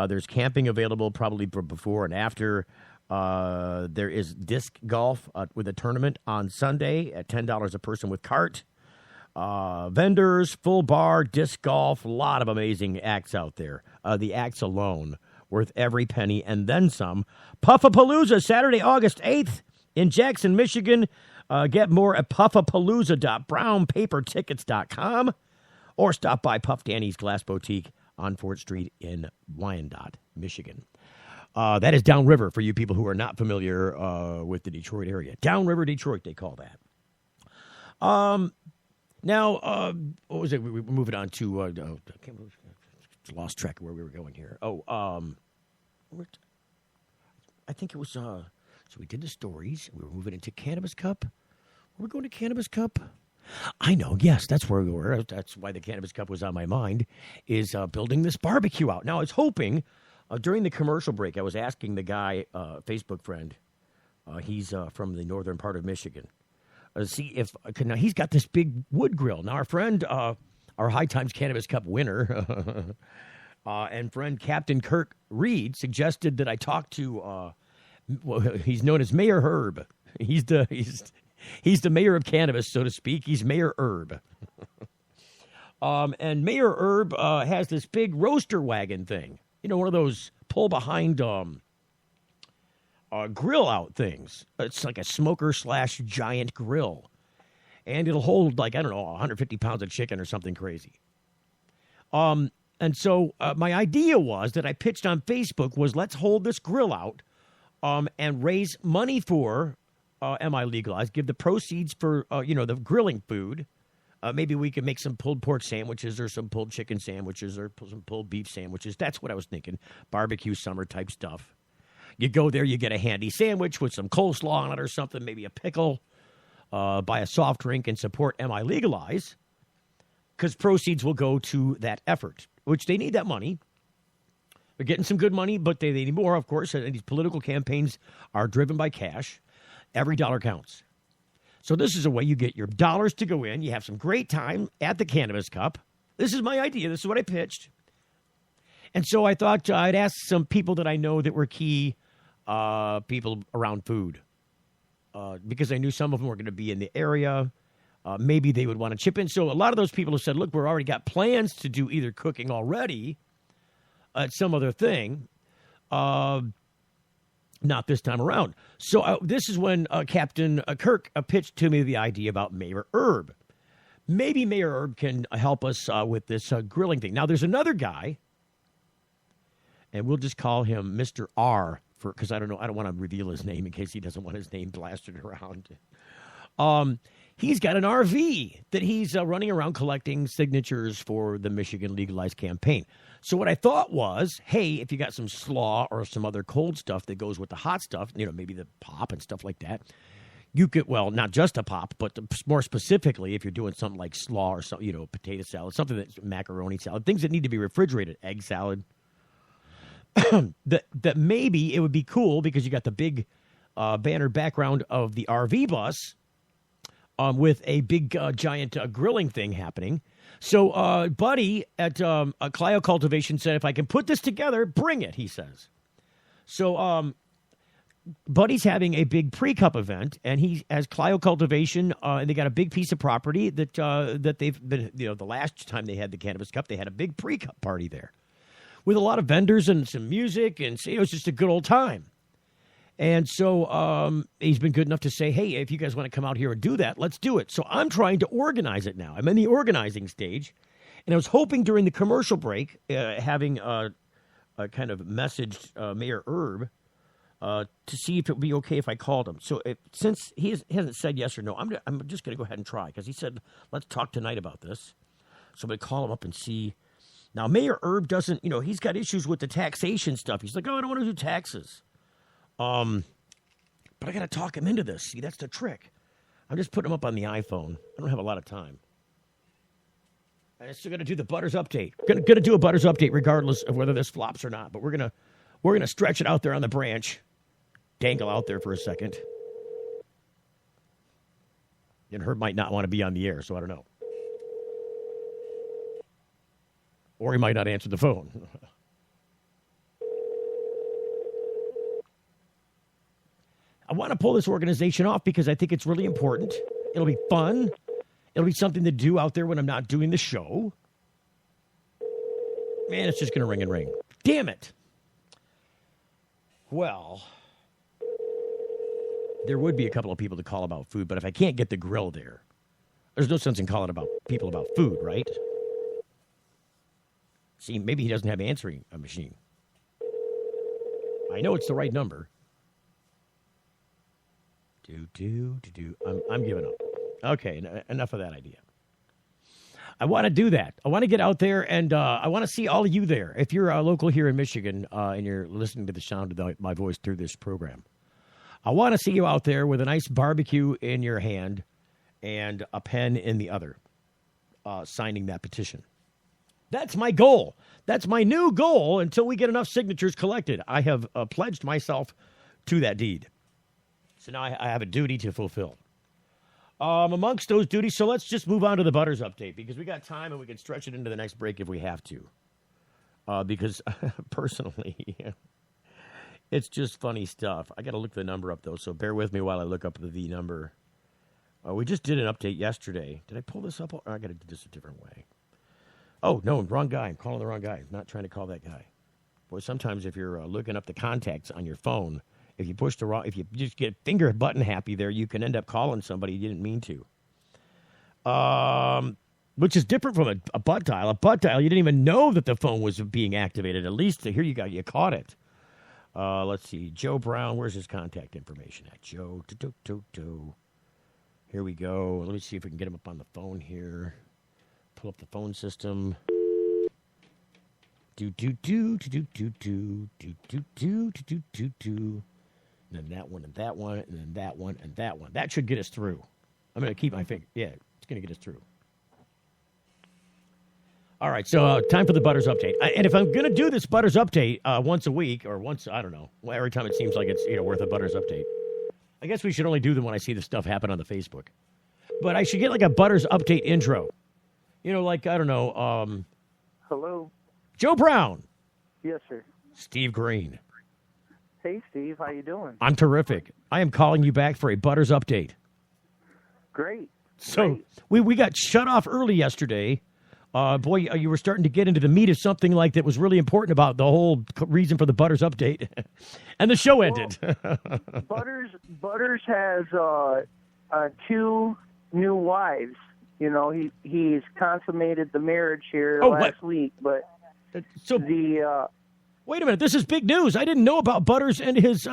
There's camping available probably before and after. There is disc golf with a tournament on Sunday at $10 a person with cart. Vendors, full bar, disc golf, a lot of amazing acts out there. The acts alone worth every penny and then some. Puffapalooza, Saturday, August 8th in Jackson, Michigan. Get more at puffapalooza.brownpapertickets.com or stop by Puff Danny's Glass Boutique on 4th Street in Wyandotte, Michigan. That is downriver for you people who are not familiar with the Detroit area. Downriver Detroit, they call that. Now, what was it? We're moving on to, lost track of where we were going here. I think it was, so we did the stories. We were moving into Cannabis Cup. Were we going to Cannabis Cup? I know, yes, that's where we were. That's why the Cannabis Cup was on my mind, is building this barbecue out. Now, I was hoping, during the commercial break, I was asking the guy, Facebook friend, he's from the northern part of Michigan, see if now he's got this big wood grill. Now our friend, our High Times Cannabis Cup winner, and friend Captain Kirk Reed suggested that I talk to Well, he's known as Mayor Herb. He's the mayor of cannabis, so to speak. He's Mayor Herb. And Mayor Herb has this big roaster wagon thing. You know, one of those pull behind grill out things. It's like a smoker / giant grill. And it'll hold, like, I don't know, 150 pounds of chicken or something crazy. And so my idea was that I pitched on Facebook was let's hold this grill out and raise money for MiLegalize, give the proceeds for, the grilling food. Maybe we could make some pulled pork sandwiches or some pulled chicken sandwiches or some pulled beef sandwiches. That's what I was thinking. Barbecue summer type stuff. You go there, you get a handy sandwich with some coleslaw on it or something, maybe a pickle, buy a soft drink and support MiLegalize because proceeds will go to that effort, which they need that money. They're getting some good money, but they need more, of course. And these political campaigns are driven by cash. Every dollar counts. So this is a way you get your dollars to go in. You have some great time at the Cannabis Cup. This is my idea. This is what I pitched. And so I thought I'd ask some people that I know that were key people around food because I knew some of them were going to be in the area. Maybe they would want to chip in. So a lot of those people have said, look, we've already got plans to do either cooking already at some other thing. Not this time around. So this is when Captain Kirk pitched to me the idea about Mayor Herb. Maybe Mayor Herb can help us with this grilling thing. Now, there's another guy, and we'll just call him Mr. R, because I don't want to reveal his name in case he doesn't want his name blasted around. He's got an RV that he's running around collecting signatures for the Michigan Legalize campaign. So what I thought was, hey, if you got some slaw or some other cold stuff that goes with the hot stuff, maybe the pop and stuff like that, you could, well, not just a pop, but more specifically, if you're doing something like slaw or something, potato salad, something that's macaroni salad, things that need to be refrigerated, egg salad, that maybe it would be cool because you got the big banner background of the RV bus with a big giant grilling thing happening. So Buddy at Clio Cultivation said, if I can put this together, bring it, he says. So Buddy's having a big pre-cup event, and he has Clio Cultivation, and they got a big piece of property that they've been, the last time they had the Cannabis Cup, they had a big pre-cup party there with a lot of vendors and some music, and it was just a good old time. And so he's been good enough to say, hey, if you guys want to come out here and do that, let's do it. So I'm trying to organize it now. I'm in the organizing stage. And I was hoping during the commercial break, having a kind of messaged Mayor Herb to see if it would be okay if I called him. So since he hasn't said yes or no, I'm just going to go ahead and try because he said, let's talk tonight about this. So I'm going to call him up and see. Now, Mayor Herb doesn't, he's got issues with the taxation stuff. He's like, oh, I don't want to do taxes. But I got to talk him into this. See, that's the trick. I'm just putting him up on the iPhone. I don't have a lot of time. I'm still going to do the Butters update. Going to do a Butters update regardless of whether this flops or not. But we're gonna stretch it out there on the branch, dangle out there for a second. And Herb might not want to be on the air, so I don't know. Or he might not answer the phone. I want to pull this organization off because I think it's really important. It'll be fun. It'll be something to do out there when I'm not doing the show. Man, it's just going to ring and ring. Damn it. Well, there would be a couple of people to call about food, but if I can't get the grill there, there's no sense in calling about people about food, right? See, maybe he doesn't have answering a machine. I know it's the right number. I'm giving up. Okay, enough of that idea. I want to do that. I want to get out there, and I want to see all of you there. If you're local here in Michigan and you're listening to the sound of my voice through this program, I want to see you out there with a nice barbecue in your hand and a pen in the other, signing that petition. That's my goal. That's my new goal until we get enough signatures collected. I have pledged myself to that deed. So now I have a duty to fulfill. Amongst those duties, so let's just move on to the Butters update because we got time and we can stretch it into the next break if we have to. Because personally, It's just funny stuff. I got to look the number up, though, so bear with me while I look up the number. We just did an update yesterday. Did I pull this up? I got to do this a different way. Oh, no, wrong guy. I'm calling the wrong guy. I'm not trying to call that guy. Boy, sometimes if you're looking up the contacts on your phone, if you push the wrong, if you just get finger button happy there, you can end up calling somebody you didn't mean to. Which is different from a butt dial. A butt dial, you didn't even know that the phone was being activated. At least here you caught it. Let's see. Joe Brown, where's his contact information at? Joe. Here we go. Let me see if we can get him up on the phone here. Pull up the phone system. And then that one, and that one, and then that one, and that one. That should get us through. I'm going to keep my finger. Yeah, it's going to get us through. All right, so time for the Butters update. And if I'm going to do this Butters update once a week or once, I don't know, every time it seems like it's worth a Butters update, I guess we should only do them when I see the stuff happen on the Facebook. But I should get like a Butters update intro. Like, I don't know. Hello. Joe Brown. Yes, sir. Steve Green. Hey, Steve. How you doing? I'm terrific. I am calling you back for a Butters update. Great. So we got shut off early yesterday. Boy, you were starting to get into the meat of something like that was really important about the whole reason for the Butters update. And the show ended. Butters has 2 new wives. He's consummated the marriage here last week, but wait a minute, this is big news. I didn't know about Butters and his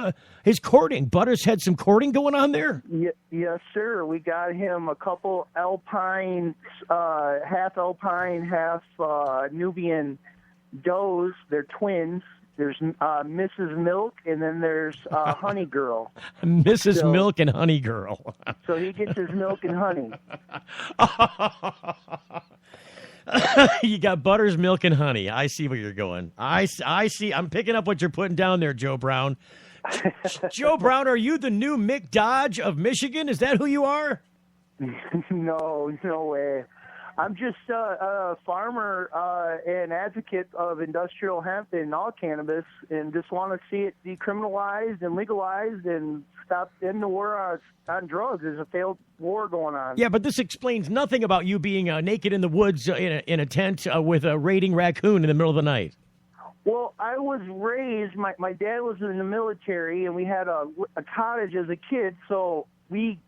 courting. Butters had some courting going on there? Yes, sir. We got him a couple alpine, half alpine, half Nubian does. They're twins. There's Mrs. Milk, and then there's Honey Girl. Mrs. Milk and Honey Girl. So he gets his milk and honey. You got Butters, Milk, and Honey. I see where you're going. I see. I'm picking up what you're putting down there, Joe Brown. Joe Brown, are you the new Mick Dodge of Michigan? Is that who you are? No way. I'm just a farmer and advocate of industrial hemp and all cannabis, and just want to see it decriminalized and legalized and stop in the war on drugs. There's a failed war going on. Yeah, but this explains nothing about you being naked in the woods in a tent with a raiding raccoon in the middle of the night. Well, I was raised, my dad was in the military, and we had a cottage as a kid, so we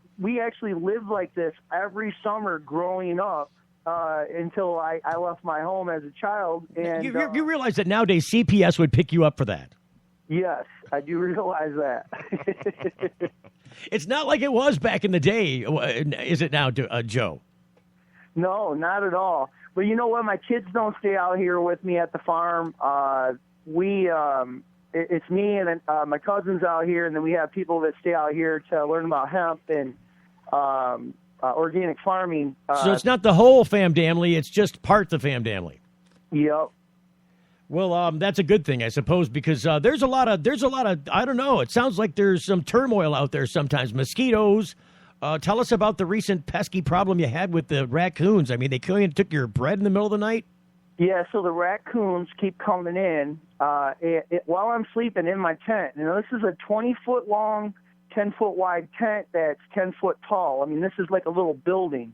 actually lived like this every summer growing up. Until I left my home as a child. And you realize that nowadays CPS would pick you up for that? Yes, I do realize that. It's not like it was back in the day, is it now, Joe? No, not at all. But you know what? My kids don't stay out here with me at the farm. It's me and my cousins out here, and then we have people that stay out here to learn about hemp and organic farming. So it's not the whole famdamly, it's just part the famdamly. Yep. Well, that's a good thing, I suppose, because there's a lot of, I don't know, it sounds like there's some turmoil out there sometimes. Mosquitoes. Tell us about the recent pesky problem you had with the raccoons. I mean, they came and took your bread in the middle of the night? Yeah, so the raccoons keep coming in while I'm sleeping in my tent. This is a 20-foot long, 10-foot wide tent that's 10 foot tall. I mean, this is like a little building,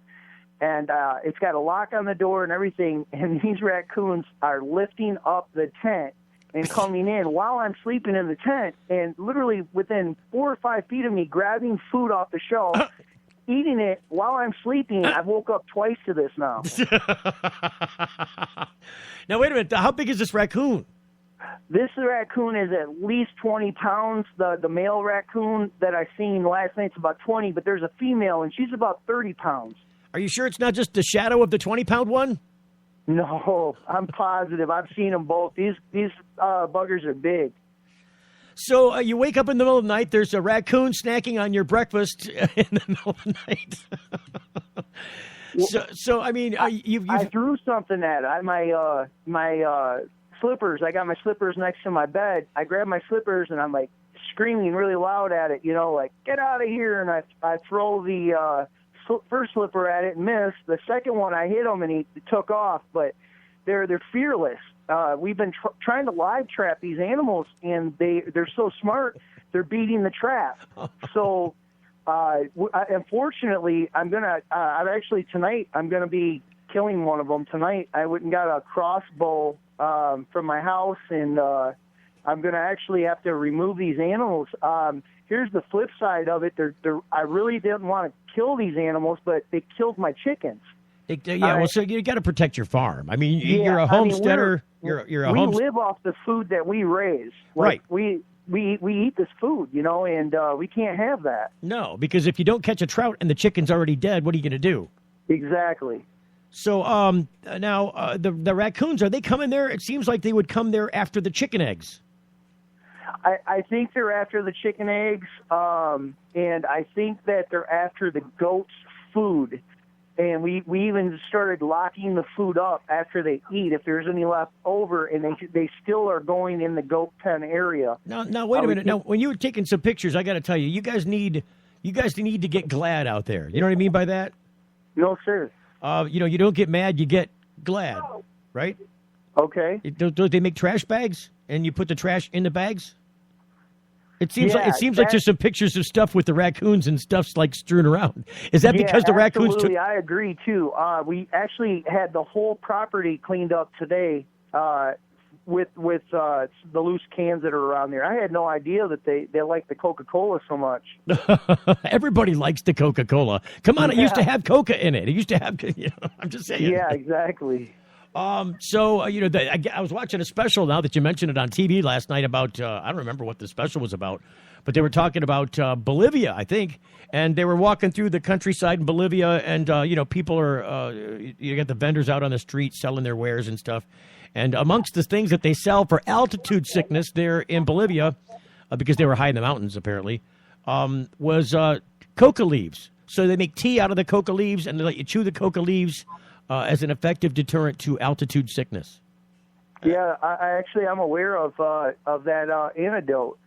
and it's got a lock on the door and everything, and these raccoons are lifting up the tent and coming in while I'm sleeping in the tent, and literally within 4 or 5 feet of me, grabbing food off the shelf, eating it while I'm sleeping. I woke up twice to this now. Now, wait a minute. How big is this raccoon? This raccoon is at least 20 pounds. The male raccoon that I seen last night's about 20, but there's a female, and she's about 30 pounds. Are you sure it's not just the shadow of the 20-pound one? No, I'm positive. I've seen them both. These buggers are big. So you wake up in the middle of the night, there's a raccoon snacking on your breakfast in the middle of the night. So I mean, I threw something at it. My slippers. I got my slippers next to my bed. I grabbed my slippers and I'm like screaming really loud at it, like, get out of here. And I throw the first slipper at it and missed. The second one I hit him and he took off. But they're fearless. We've been trying to live trap these animals, and they're so smart. They're beating the trap. So, unfortunately, tonight I'm gonna be killing one of them tonight. I went and got a crossbow from my house, and I'm gonna actually have to remove these animals. Here's the flip side of it. I really didn't want to kill these animals, but they killed my chickens. So you got to protect your farm. I mean, you're a homesteader. We live off the food that we raise. Right. We eat this food, and we can't have that. No, because if you don't catch a trout and the chicken's already dead, what are you going to do? Exactly. So now the raccoons, are they coming there? It seems like they would come there after the chicken eggs. I think they're after the chicken eggs, and I think that they're after the goats' food. And we even started locking the food up after they eat, if there's any left over, and they still are going in the goat pen area. Now wait a minute. Now, when you were taking some pictures, I got to tell you, you guys need to get glad out there. You know what I mean by that? No, sir. You don't get mad, you get glad, right? Okay. Don't they make trash bags, and you put the trash in the bags? It seems like there's some pictures of stuff with the raccoons and stuff's like strewn around. Is that because the raccoons took? I agree too. We actually had the whole property cleaned up today with the loose cans that are around there. I had no idea that they like the Coca-Cola so much. Everybody likes the Coca-Cola. Come on, it used to have Coca in it. It used to have. I'm just saying. Yeah, exactly. I was watching a special now that you mentioned it on TV last night about, I don't remember what the special was about, but they were talking about Bolivia, I think, and they were walking through the countryside in Bolivia, and, people are, you got the vendors out on the street selling their wares and stuff, and amongst the things that they sell for altitude sickness there in Bolivia, because they were high in the mountains apparently, was coca leaves. So they make tea out of the coca leaves, and they let you chew the coca leaves as an effective deterrent to altitude sickness. Yeah, I'm aware of that antidote.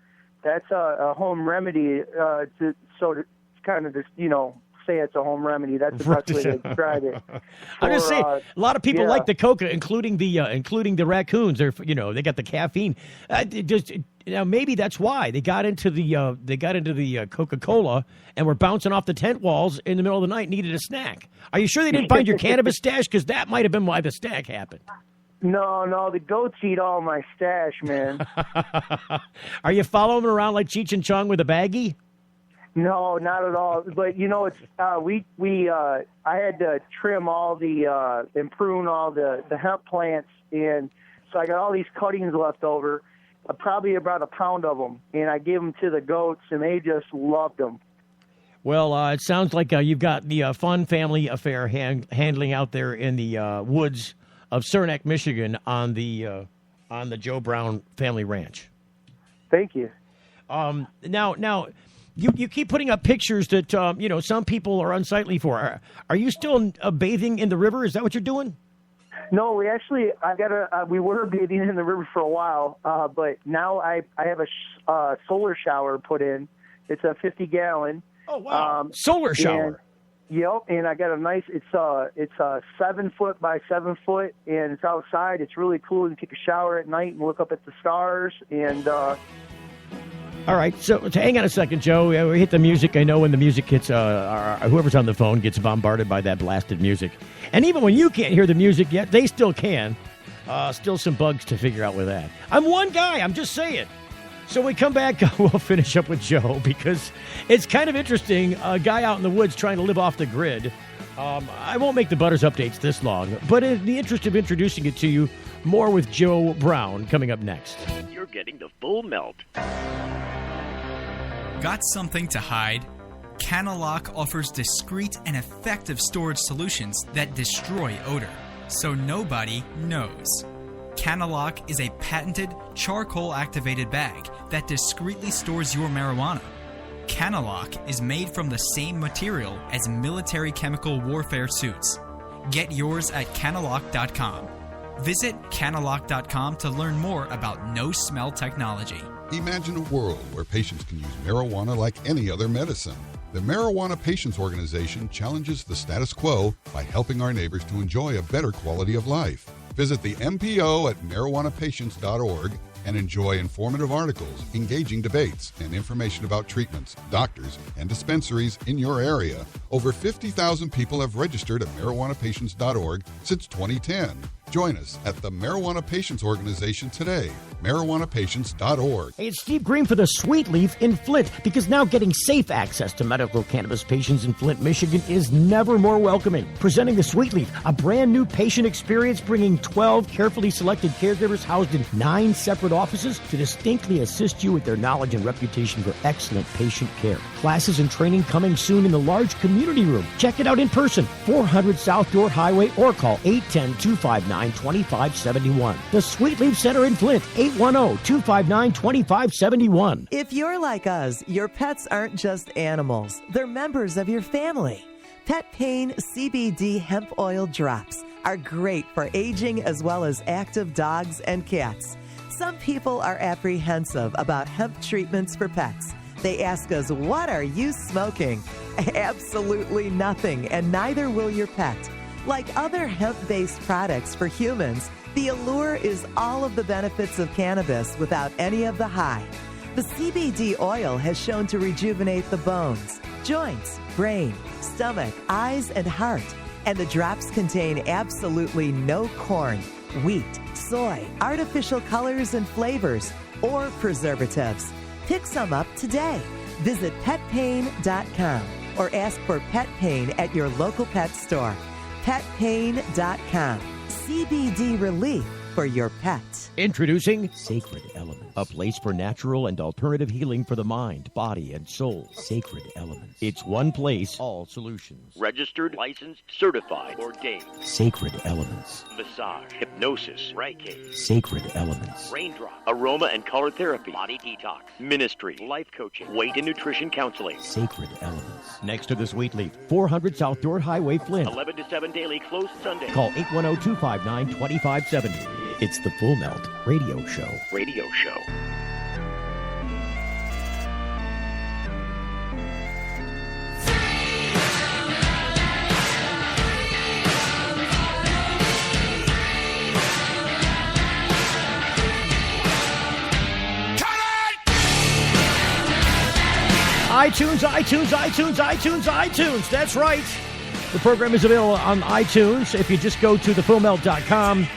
That's a home remedy. To kind of just say it's a home remedy. That's the best way to describe it. I'm just saying, a lot of people like the coca, including the raccoons. They got the caffeine. Maybe that's why they got into the Coca-Cola and were bouncing off the tent walls in the middle of the night. Needed a snack. Are you sure they didn't find your cannabis stash? Because that might have been why the snack happened. No, the goats eat all my stash, man. Are you following them around like Cheech and Chong with a baggie? No, not at all. But it's I had to trim all the and prune all the hemp plants, and so I got all these cuttings left over, probably about a pound of them, and I gave them to the goats, and they just loved them. Well, it sounds like you've got the fun family affair handling out there in the woods of Saranac, Michigan, on the Joe Brown family ranch. Thank you. Now. You keep putting up pictures that some people are unsightly for. Are you still bathing in the river? Is that what you're doing? No, we were bathing in the river for a while, but now I have a solar shower put in. It's a 50-gallon. Oh wow! Solar shower. Yep, and I got a nice. It's a 7 foot by 7 foot, and it's outside. It's really cool. You can take a shower at night and look up at the stars and. All right, so hang on a second, Joe. We hit the music. I know when the music hits, whoever's on the phone gets bombarded by that blasted music. And even when you can't hear the music yet, they still can. Still some bugs to figure out with that. I'm one guy. I'm just saying. So when we come back, we'll finish up with Joe because it's kind of interesting. A guy out in the woods trying to live off the grid. I won't make the Butters updates this long, but in the interest of introducing it to you, more with Joe Brown coming up next. You're getting the full melt. Got something to hide? Canalock offers discreet and effective storage solutions that destroy odor, so nobody knows. Canalock is a patented charcoal-activated bag that discreetly stores your marijuana. Canalock is made from the same material as military chemical warfare suits. Get yours at canalock.com. Visit canalock.com to learn more about no-smell technology. Imagine a world where patients can use marijuana like any other medicine. The Marijuana Patients Organization challenges the status quo by helping our neighbors to enjoy a better quality of life. Visit the MPO at marijuanapatients.org and enjoy informative articles, engaging debates, and information about treatments, doctors, and dispensaries in your area. Over 50,000 people have registered at marijuanapatients.org since 2010. Join us at the Marijuana Patients Organization today, marijuanapatients.org. Hey, it's Steve Green for the Sweet Leaf in Flint, because now getting safe access to medical cannabis patients in Flint, Michigan is never more welcoming. Presenting the Sweet Leaf, a brand new patient experience bringing 12 carefully selected caregivers housed in 9 separate offices to distinctly assist you with their knowledge and reputation for excellent patient care. Classes and training coming soon in the large community room. Check it out in person, 400 South Door Highway, or call 810-259-2571. The Sweet Leaf Center in Flint, 810-259-2571. If you're like us, your pets aren't just animals. They're members of your family. Pet Pain CBD hemp oil drops are great for aging as well as active dogs and cats. Some people are apprehensive about hemp treatments for pets. They ask us, what are you smoking? Absolutely nothing, and neither will your pet. Like other hemp-based products for humans, the allure is all of the benefits of cannabis without any of the high. The CBD oil has shown to rejuvenate the bones, joints, brain, stomach, eyes, and heart. And the drops contain absolutely no corn, wheat, soy, artificial colors and flavors, or preservatives. Pick some up today. Visit petpain.com or ask for Pet Pain at your local pet store. Petpain.com. CBD relief for your pet. Introducing Sacred Elements, a place for natural and alternative healing for the mind, body, and soul. Sacred Elements. It's one place, all solutions. Registered, licensed, certified, ordained. Sacred Elements. Massage, hypnosis, Reiki. Sacred Elements. Raindrop, aroma and color therapy, body detox, ministry, life coaching, weight and nutrition counseling. Sacred Elements. Next to the Sweet Leaf, 400 South Door Highway, Flint. 11 to 7 daily, closed Sunday. Call 810-259-2570. It's the Full Melt Radio Show. Radio show. iTunes. That's right. The program is available on iTunes. If you just go to thefullmelt.com,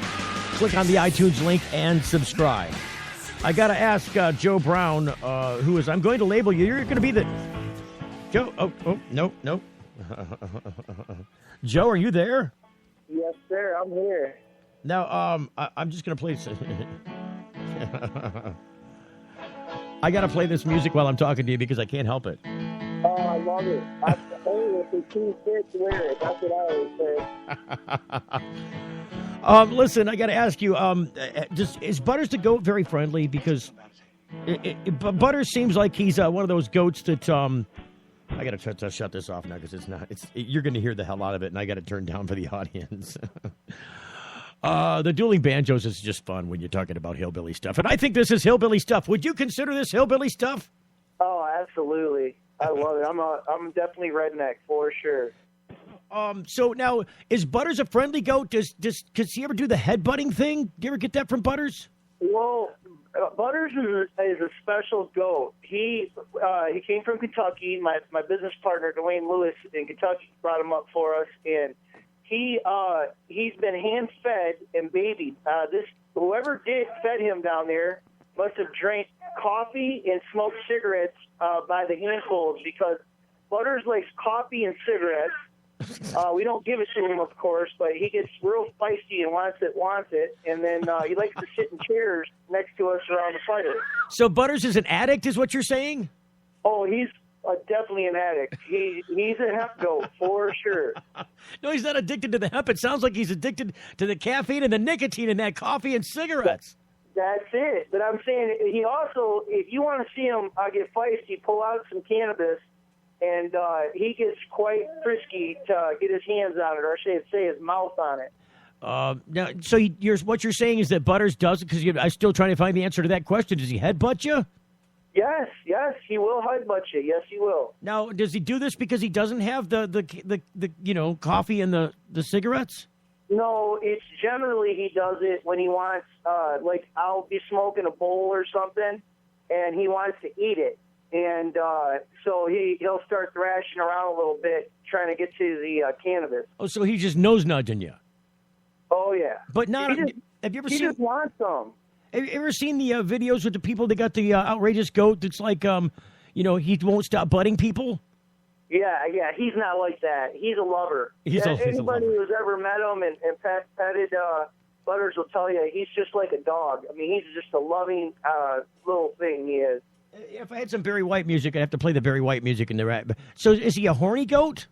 click on the iTunes link and subscribe. I got to ask Joe Brown, who is, I'm going to label you. You're going to be the... Joe, no. Joe, are you there? Yes, sir. I'm here. Now, I'm just going to play... I got to play this music while I'm talking to you because I can't help it. Oh, I love it. If the two fits, wear it. That's what I always say. Listen, I got to ask you, is Butters the goat very friendly? Because Butters seems like he's one of those goats that I got to shut this off now because you're going to hear the hell out of it, and I got to turn down for the audience. The dueling banjos is just fun when you're talking about hillbilly stuff, and I think this is hillbilly stuff. Would you consider this hillbilly stuff? Oh, absolutely. I love it. I'm definitely redneck for sure. So now, is Butters a friendly goat? Does he ever do the headbutting thing? Do you ever get that from Butters? Well, Butters is a special goat. He came from Kentucky. My business partner Dwayne Lewis in Kentucky brought him up for us, and he's been hand fed and babied. Whoever fed him down there must have drank coffee and smoked cigarettes by the handfuls because Butters likes coffee and cigarettes. We don't give it to him, of course, but he gets real feisty and wants it, and then he likes to sit in chairs next to us around the fire. So Butters is an addict, is what you're saying? Oh, he's definitely an addict. He's a hemp goat for sure. No, he's not addicted to the hemp. It sounds like he's addicted to the caffeine and the nicotine in that coffee and cigarettes. That's it. But I'm saying he also, if you want to see him get feisty, pull out some cannabis, and he gets quite frisky to get his hands on it, or I should say his mouth on it. Now, so what you're saying is that Butters does it, because I'm still trying to find the answer to that question. Does he headbutt you? Yes, he will headbutt you. Yes, he will. Now, does he do this because he doesn't have the coffee and the cigarettes? No, it's generally he does it when he wants, like I'll be smoking a bowl or something, and he wants to eat it. And so he'll start thrashing around a little bit, trying to get to the cannabis. Oh, so he's just nose nudging you. Oh, yeah. But not. Have you ever He seen? just wants some. Have you ever seen the videos with the people that got the outrageous goat? That's like, he won't stop butting people. Yeah, he's not like that. He's a lover. He's a Anybody lover. who's ever met him and petted Butters will tell you he's just like a dog. I mean, he's just a loving little thing, he is. If I had some Barry White music, I'd have to play the Barry White music in the rap. So is he a horny goat?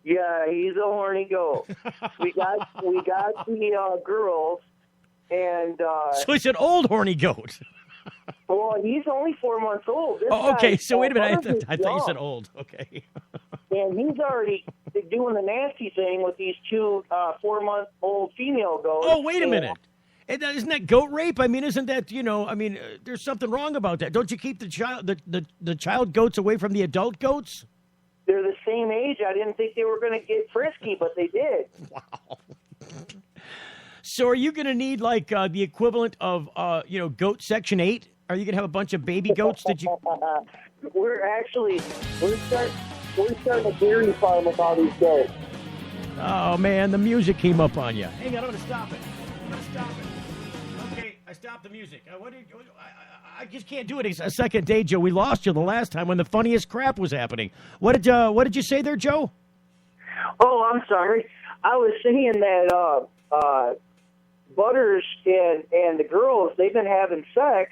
Yeah, he's a horny goat. we got the girls, and so he's an old horny goat. Well, he's only 4 months old. This okay. guy, So wait a minute. Butters is I thought you young. said old. Okay. And he's already doing the nasty thing with these two 4-month-old female goats. Oh, wait a minute. Isn't that goat rape? I mean, isn't that, there's something wrong about that. Don't you keep the child goats away from the adult goats? They're the same age. I didn't think they were going to get frisky, but they did. Wow. So are you going to need, like, the equivalent of, goat Section 8? Are you going to have a bunch of baby goats that you... We're starting a dairy farm with all these goats. Oh, man, the music came up on you. Hang on, I'm going to stop it. Okay, I stopped the music. I just can't do it a second day, Joe. We lost you the last time when the funniest crap was happening. What did you say there, Joe? Oh, I'm sorry. I was saying that Butters and the girls, they've been having sex.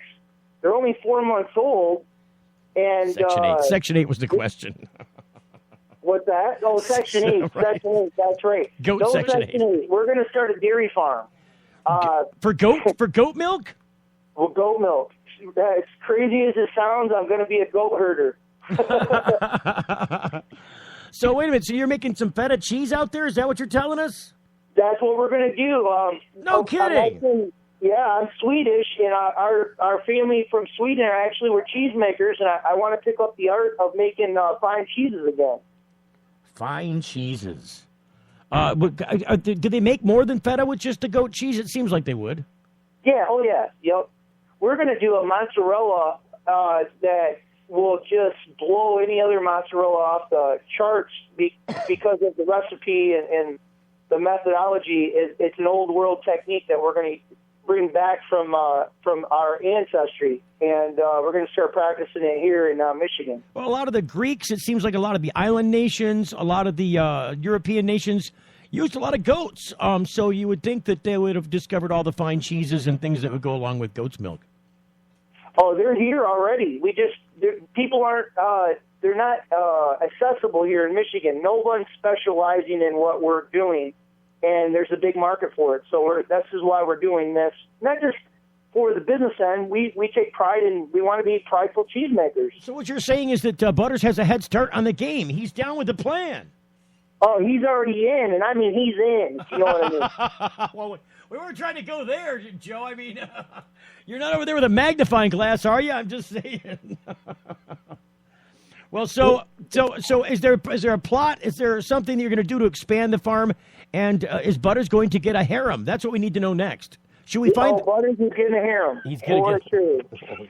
They're only 4 months old. And Section 8. Section 8 was the question. What's that? Oh, Section 8. Right. Section 8. That's right. Goat Section 8. We're going to start a dairy farm. For goat milk? Well, goat milk. As crazy as it sounds, I'm going to be a goat herder. So wait a minute. So you're making some feta cheese out there? Is that what you're telling us? That's what we're going to do. No kidding. I'm Swedish, and our family from Sweden we're cheesemakers, and I want to pick up the art of making fine cheeses again. Fine cheeses. Do they make more than feta with just the goat cheese? It seems like they would. Yeah, oh yeah, yep. We're going to do a mozzarella that will just blow any other mozzarella off the charts because of the recipe and the methodology. It's an old world technique that we're going to bring back from our ancestry, and we're going to start practicing it here in Michigan. Well, a lot of the Greeks, it seems like a lot of the island nations, a lot of the European nations used a lot of goats. So you would think that they would have discovered all the fine cheeses and things that would go along with goat's milk. Oh, they're here already. People aren't, they're not accessible here in Michigan. No one's specializing in what we're doing, and there's a big market for it. So this is why we're doing this. Not just for the business end. We take pride in, we want to be prideful cheesemakers. So what you're saying is that Butters has a head start on the game. He's down with the plan. Oh, he's already in, and I mean he's in, if you know what I mean. Well, we weren't trying to go there, Joe. I mean, you're not over there with a magnifying glass, are you? I'm just saying. Well, so is there a plot? Is there something that you're going to do to expand the farm? And is Butters going to get a harem? That's what we need to know next. Should we find? Oh, Butters is getting a harem. He's going to get.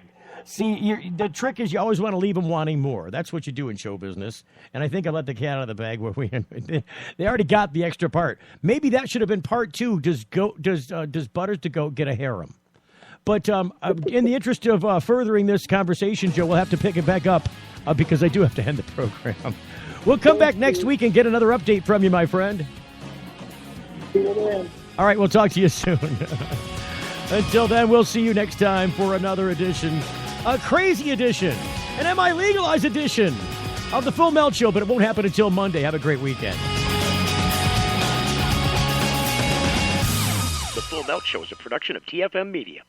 See, the trick is you always want to leave them wanting more. That's what you do in show business. And I think I let the cat out of the bag where they already got the extra part. Maybe that should have been part 2. Does Butters to go get a harem? But in the interest of furthering this conversation, Joe, we'll have to pick it back up because I do have to end the program. We'll come back next week and get another update from you, my friend. All right, we'll talk to you soon. Until then, we'll see you next time for another edition, a crazy edition, an MiLegalize edition of the Full Melt Show, but it won't happen until Monday. Have a great weekend. The Full Melt Show is a production of TFM Media.